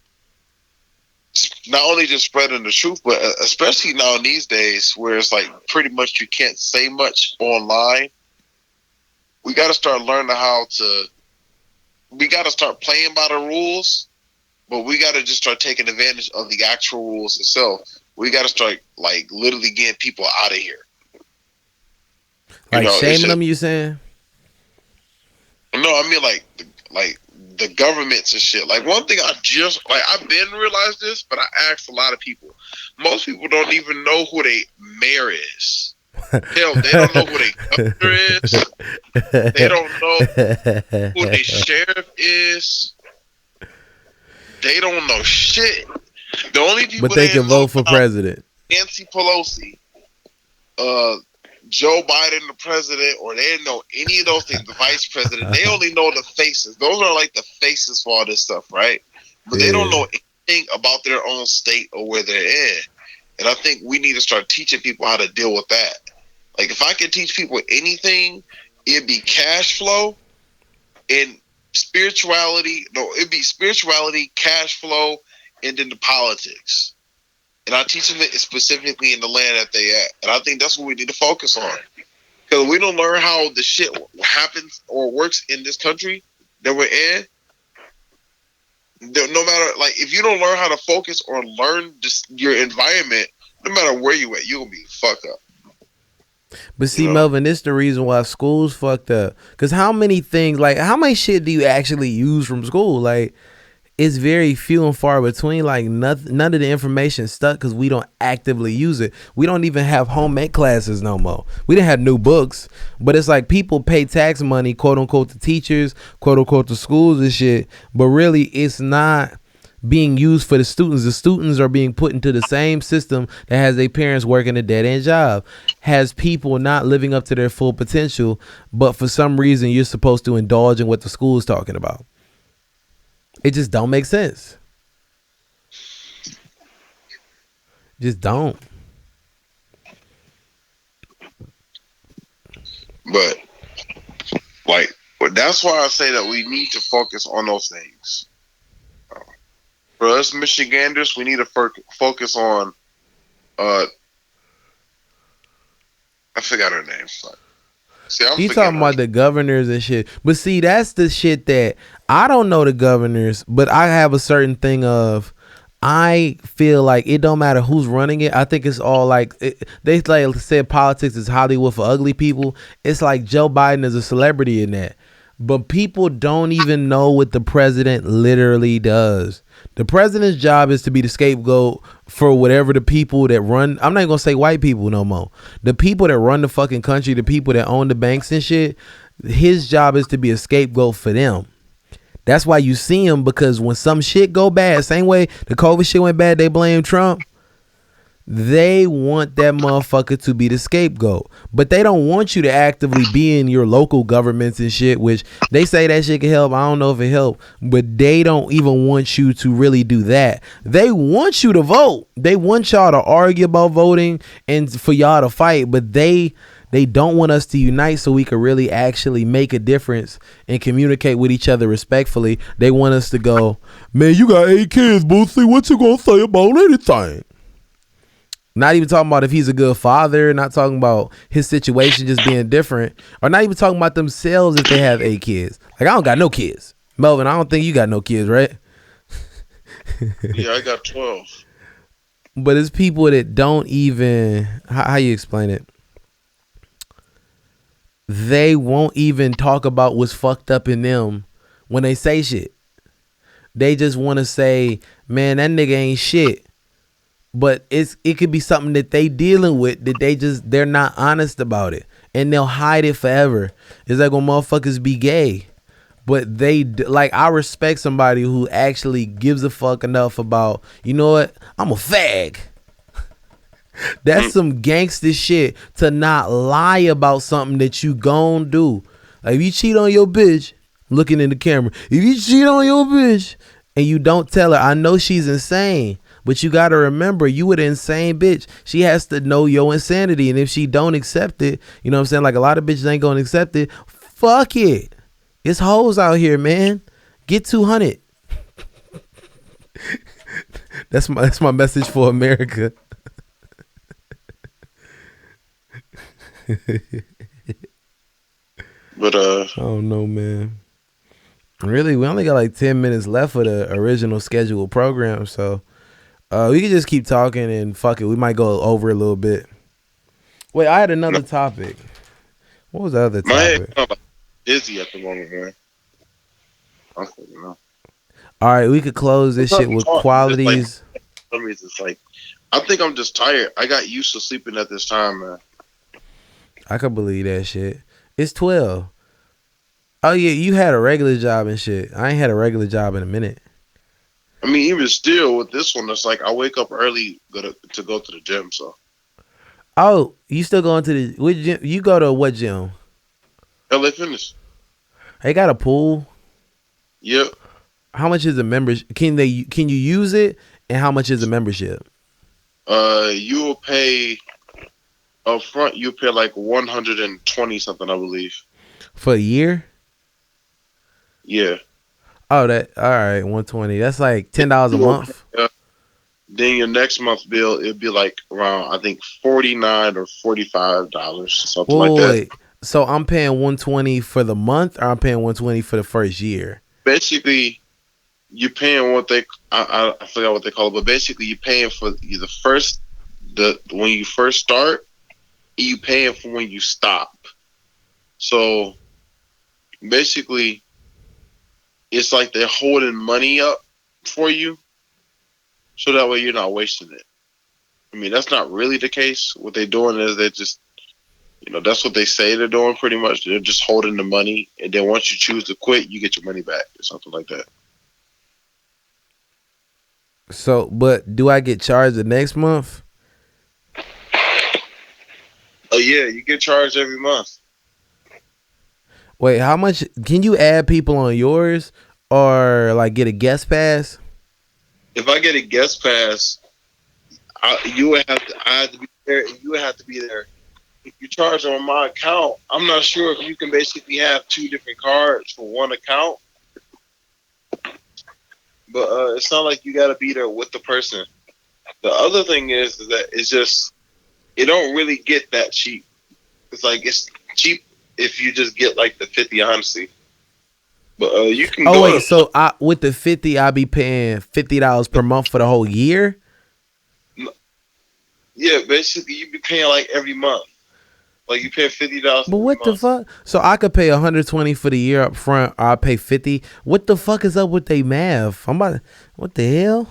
Speaker 2: not only just spreading the truth, but especially now in these days where it's like pretty much you can't say much online. We got to start learning we got to start playing by the rules, but we got to just start taking advantage of the actual rules itself. We got to start, like, literally getting people out of here.
Speaker 1: Like shaming them, you saying?
Speaker 2: No, I mean like the governments and shit. Like, one thing I've been realized this, but I asked a lot of people. Most people don't even know who their mayor is. Hell, they don't know who their governor is. They don't know who their sheriff is. They don't know shit. The only people
Speaker 1: but they can vote for president.
Speaker 2: Nancy Pelosi, Joe Biden, the president, or they didn't know any of those things, the vice president. They only know the faces. Those are like the faces for all this stuff, right? But they don't know anything about their own state or where they're in. And I think we need to start teaching people how to deal with that. Like, if I could teach people anything, it'd be cash flow and spirituality. No, it'd be spirituality, cash flow, and then the politics. And I teach them it specifically in the land that they at. And I think that's what we need to focus on. Because we don't learn how the shit happens or works in this country that we're in. No matter, like, if you don't learn how to focus or learn your environment, no matter where you at, you're going to be fucked up.
Speaker 1: But see, Melvin, this is the reason why school's fucked up. Because how many things, like, how much shit do you actually use from school? Like, it's very few and far between. Like, none of the information stuck because we don't actively use it. We don't even have home ec classes no more. We didn't have new books, but it's like people pay tax money, quote unquote, to teachers, quote unquote, to schools and shit. But really, it's not being used for the students. The students are being put into the same system that has their parents working a dead-end job, has people not living up to their full potential, but for some reason you're supposed to indulge in what the school is talking about. It just don't make sense. Just don't.
Speaker 2: But, like, that's why I say that we need to focus on those things. For us Michiganders, we need to focus on, I forgot her name. See,
Speaker 1: you talking about the governors and shit. But see, that's the shit that I don't know the governors, but I have a certain thing of, I feel like it don't matter who's running it. I think it's all like, they like said politics is Hollywood for ugly people. It's like Joe Biden is a celebrity in that. But people don't even know what the president literally does. The president's job is to be the scapegoat for whatever the people that run. I'm not even gonna say white people no more. The people that run the fucking country, the people that own the banks and shit, his job is to be a scapegoat for them. That's why you see him, because when some shit go bad, same way the COVID shit went bad, they blame Trump. They want that motherfucker to be the scapegoat, but they don't want you to actively be in your local governments and shit, which they say that shit can help. I don't know if it helped, but they don't even want you to really do that. They want you to vote. They want y'all to argue about voting and for y'all to fight, but they don't want us to unite so we can really actually make a difference and communicate with each other respectfully. They want us to go, man, you got 8 kids, Boosie. What you gonna say about anything? Not even talking about if he's a good father, not talking about his situation just being different, or not even talking about themselves if they have 8 kids. Like, I don't got no kids. Melvin, I don't think you got no kids, right?
Speaker 2: Yeah, I got 12.
Speaker 1: But it's people that don't even, how you explain it? They won't even talk about what's fucked up in them when they say shit. They just want to say, man, that nigga ain't shit. But it could be something that they dealing with that they're not honest about it, and they'll hide it forever. It's like when motherfuckers be gay, but like, I respect somebody who actually gives a fuck enough about, you know what, I'm a fag. That's some gangster shit to not lie about something that you gon' do. Like, if you cheat on your bitch, looking in the camera, if you cheat on your bitch and you don't tell her, I know she's insane, but you gotta remember, you with an insane bitch. She has to know your insanity, and if she don't accept it, you know what I'm saying? Like, a lot of bitches ain't gonna accept it. Fuck it. It's hoes out here, man. Get 200. That's my message for America.
Speaker 2: But
Speaker 1: I don't know, man. Really, we only got like 10 minutes left of the original scheduled program, so we can just keep talking and fuck it. We might go over a little bit. Wait, I had another topic. What was the other
Speaker 2: my head
Speaker 1: topic?
Speaker 2: kind of busy at the moment, man. I don't know.
Speaker 1: All right, we could close this shit with qualities.
Speaker 2: Like, for some reason, it's like, I think I'm just tired. I got used to sleeping at this time, man.
Speaker 1: I could believe that shit. It's 12. Oh yeah, you had a regular job and shit. I ain't had a regular job in a minute.
Speaker 2: I mean, even still with this one, it's like I wake up early to go to the gym. So.
Speaker 1: Oh, you still going to the what gym? You go to what gym?
Speaker 2: LA Fitness.
Speaker 1: They got a pool.
Speaker 2: Yep.
Speaker 1: How much is a membership? Can you use it? And how much is a membership?
Speaker 2: You will pay up front. You pay like 120 something, I believe.
Speaker 1: For a year?
Speaker 2: Yeah.
Speaker 1: Oh, that all right. 120. That's like $10 a month.
Speaker 2: Then your next month bill, it'd be like around, I think, $49 or $45, something like that.
Speaker 1: Wait. So I'm paying 120 for the month, or I'm paying 120 for the first year?
Speaker 2: Basically, you're paying what I forgot what they call it, but basically you're paying for when you first start, you paying for when you stop. So basically, it's like they're holding money up for you, so that way you're not wasting it. I mean, that's not really the case. What they're doing is they're just, that's what they say they're doing pretty much. They're just holding the money, and then once you choose to quit, you get your money back or something like that.
Speaker 1: So, but do I get charged the next month?
Speaker 2: Oh yeah, you get charged every month.
Speaker 1: Wait, how much can you add people on yours, or like get a guest pass?
Speaker 2: If I get a guest pass, I had to be there, and you would have to be there. If you charge on my account, I'm not sure if you can basically have two different cards for one account. But it's not like you got to be there with the person. The other thing is that it's just, it don't really get that cheap. It's like, it's cheap if you just get like the 50, honestly. But you can go.
Speaker 1: Oh wait, so with the 50, I'll be paying $50 per month for the whole year?
Speaker 2: Yeah, basically you be paying like every month. Like you pay $50.
Speaker 1: But what the fuck? So I could pay 120 for the year up front, or I pay 50. What the fuck is up with they math? What the hell?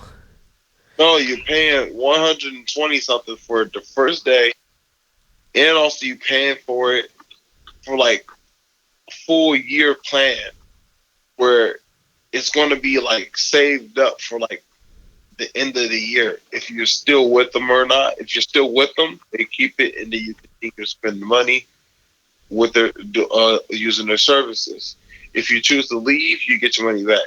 Speaker 2: No, you're paying 120 something for the first day, and also you paying for it for like full year plan, where it's going to be like saved up for like the end of the year. If you're still with them or not. If you're still with them, they keep it, and then you can spend money with their using their services. If you choose to leave, you get your money back.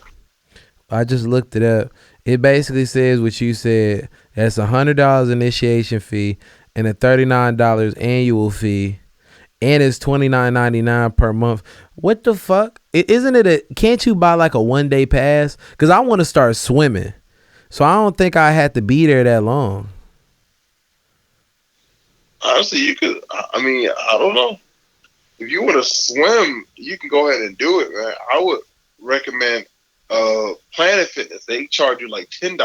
Speaker 1: I just looked it up. It basically says what you said. That's $100 initiation fee and a $39 annual fee, and it's $29.99 per month. What the fuck? Isn't it can't you buy like a 1-day pass? Because I want to start swimming, so I don't think I had to be there that long.
Speaker 2: Honestly, you could. I mean, I don't know. If you want to swim, you can go ahead and do it, man. I would recommend Planet Fitness. They charge you like $10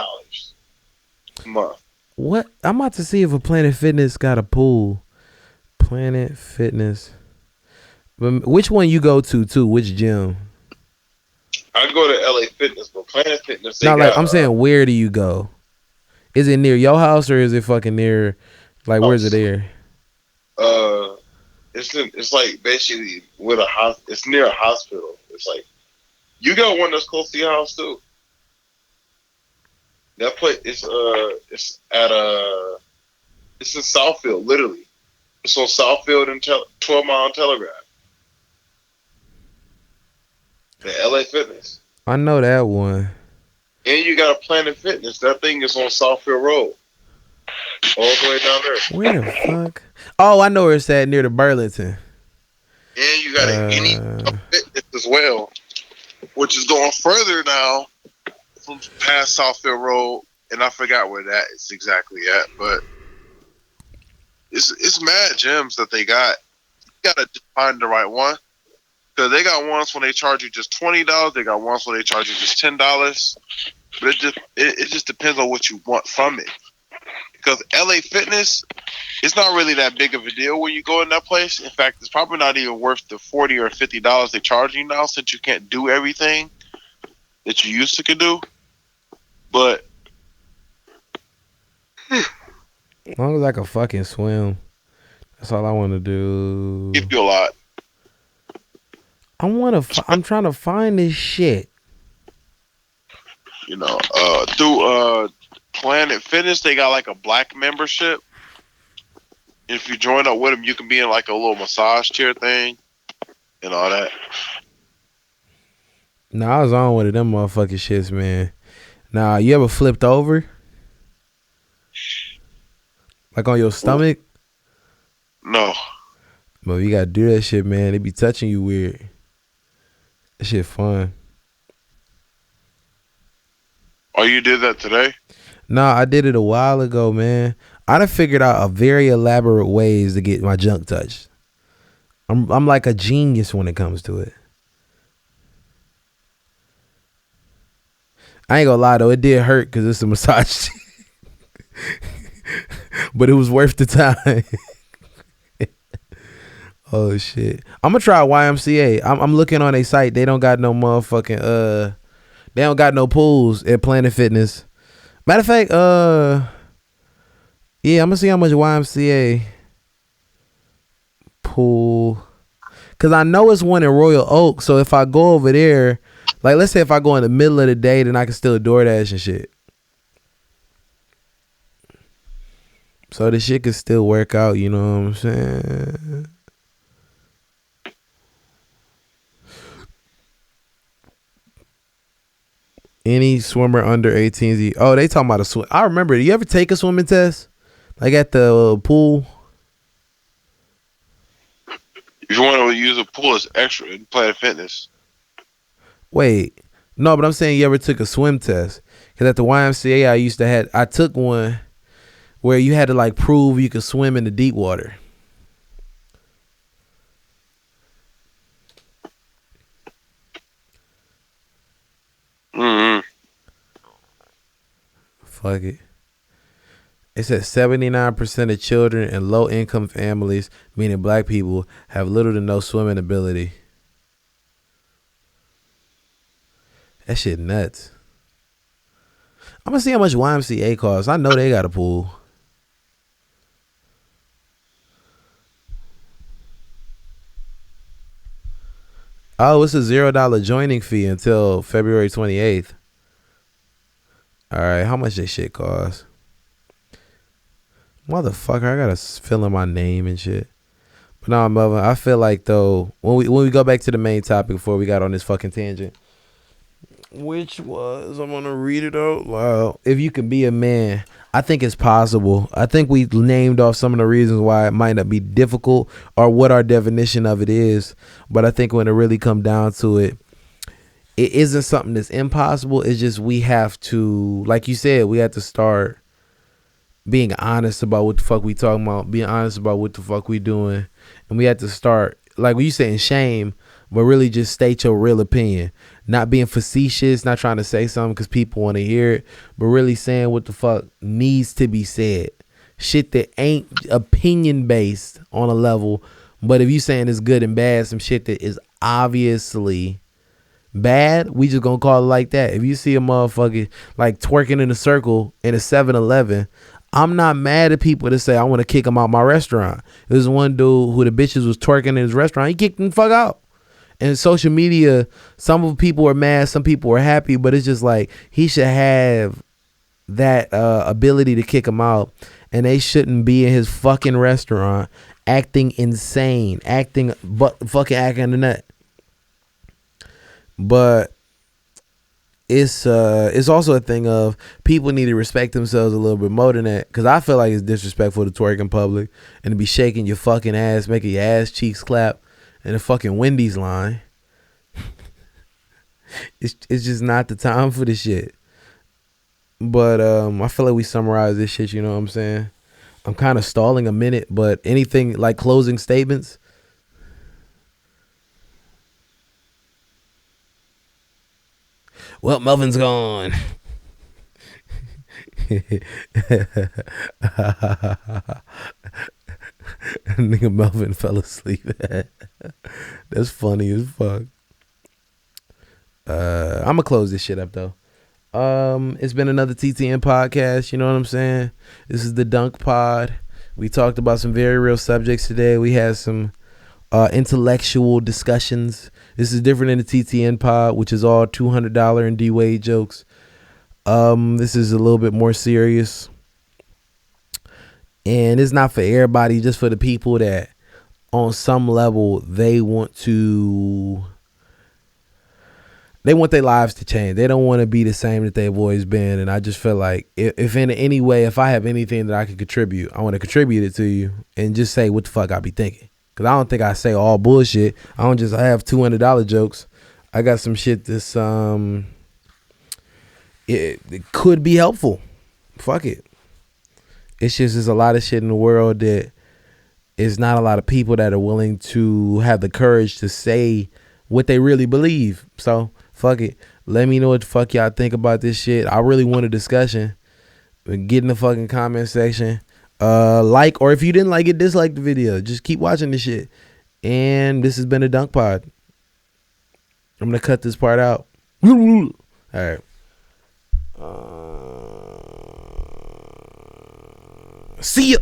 Speaker 2: a month.
Speaker 1: What? I'm about to see if a Planet Fitness got a pool. Planet Fitness. Which one you go to too? Which gym?
Speaker 2: I go to LA Fitness, but Planet Fitness they
Speaker 1: Not like
Speaker 2: got
Speaker 1: I'm saying, where do you go? Is it near your house or is it fucking near? Like, where's it
Speaker 2: house.
Speaker 1: there?
Speaker 2: It's like basically with a house. It's near a hospital. It's like you got one that's close to your house too. That place it's at it's in Southfield, literally. It's on Southfield and 12 Mile and Telegraph. The LA Fitness.
Speaker 1: I know that one.
Speaker 2: And you got a Planet Fitness. That thing is on Southfield Road. All the way down there.
Speaker 1: Where the fuck? Oh, I know where it's at, near the Burlington.
Speaker 2: And you got any fitness as well, which is going further now from past Southfield Road, and I forgot where that is exactly at, but it's mad gyms that they got. You gotta just find the right one, because they got ones when they charge you just $20. They got ones when they charge you just $10. But it just depends on what you want from it. Because LA Fitness, it's not really that big of a deal when you go in that place. In fact, it's probably not even worth the $40 or $50 they charge you now, since you can't do everything that you used to could do. But
Speaker 1: as long as I can fucking swim, that's all I want to do.
Speaker 2: give you a lot.
Speaker 1: I'm trying to find this shit.
Speaker 2: You know, through Planet Fitness, they got like a black membership. If you join up with them, you can be in like a little massage chair thing and all that.
Speaker 1: Nah, I was on one of them motherfucking shits, man. Nah, you ever flipped over? Like on your stomach?
Speaker 2: No.
Speaker 1: But you gotta do that shit, man. They be touching you weird. That shit fun.
Speaker 2: Oh, you did that today?
Speaker 1: Nah, I did it a while ago, man. I done figured out a very elaborate ways to get my junk touched. I'm like a genius when it comes to it. I ain't gonna lie though, it did hurt because it's a massage. But it was worth the time. Oh shit. I'm gonna try YMCA. I'm looking on a site. They don't got no motherfucking they don't got no pools at Planet Fitness. Matter of fact, yeah, I'm gonna see how much YMCA pool. Cause I know it's one in Royal Oak. So if I go over there, like let's say if I go in the middle of the day, then I can still DoorDash and shit. So this shit could still work out, you know what I'm saying? Any swimmer under 18. Oh, they talking about a swim. I remember. Do you ever take a swimming test? Like at the pool?
Speaker 2: If you want to use a pool, it's extra in Planet Fitness.
Speaker 1: Wait. No, but I'm saying you ever took a swim test? Because at the YMCA, I took one where you had to like prove you could swim in the deep water.
Speaker 2: Mm-hmm.
Speaker 1: Fuck it. It says 79% of children in low-income families, meaning black people, have little to no swimming ability. That shit nuts. I'm gonna see how much YMCA costs. I know they got a pool. Oh, it's a $0 joining fee until February 28th. All right, how much this shit cost? Motherfucker, I gotta fill in my name and shit. But no, Melvin, I feel like though when we go back to the main topic before we got on this fucking tangent, which was I'm gonna read it out loud. If you can be a man, I think it's possible. I think we named off some of the reasons why it might not be difficult or what our definition of it is. But I think when it really come down to it, it isn't something that's impossible. It's just we have to, like you said, we have to start being honest about what the fuck we talking about, being honest about what the fuck we doing. And we have to start, like when you saying shame, but really just state your real opinion. Not being facetious, not trying to say something because people want to hear it, but really saying what the fuck needs to be said. Shit that ain't opinion based on a level, but if you saying it's good and bad, some shit that is obviously bad, we just gonna call it like that. If you see a motherfucker like twerking in a circle in a 7-Eleven, I'm not mad at people that say I want to kick him out my restaurant. There's one dude who the bitches was twerking in his restaurant. He kicked him the fuck out. And social media, some people are mad, some people are happy, but it's just like he should have that ability to kick him out, and they shouldn't be in his fucking restaurant acting insane, fucking acting the nut. But it's also a thing of people need to respect themselves a little bit more than that, because I feel like it's disrespectful to twerk in public and to be shaking your fucking ass, making your ass cheeks clap in a fucking Wendy's line. It's just not the time for this shit. But I feel like we summarized this shit, you know what I'm saying? I'm kind of stalling a minute, but anything like closing statements? Well, Melvin's gone. Nigga Melvin fell asleep. That's funny as fuck. I'ma close this shit up though. It's been another TTN podcast, you know what I'm saying? This is the Dunk Pod. We talked about some very real subjects today. We had some intellectual discussions. This is different than the TTN pod, which is all $200 and D-Wade jokes. This is a little bit more serious. And it's not for everybody, just for the people that on some level they want their lives to change. They don't want to be the same that they've always been. And I just feel like if in any way, if I have anything that I can contribute, I want to contribute it to you and just say what the fuck I be thinking. Because I don't think I say all bullshit. I don't just have $200 jokes. I got some shit that's it could be helpful. Fuck it. It's just there's a lot of shit in the world that is not a lot of people that are willing to have the courage to say what they really believe. So fuck it. Let me know what the fuck y'all think about this shit. I really want a discussion. Get in the fucking comment section. Like, or if you didn't like it, dislike the video. Just keep watching this shit. And this has been a Dunk Pod. I'm gonna cut this part out. All right. See ya.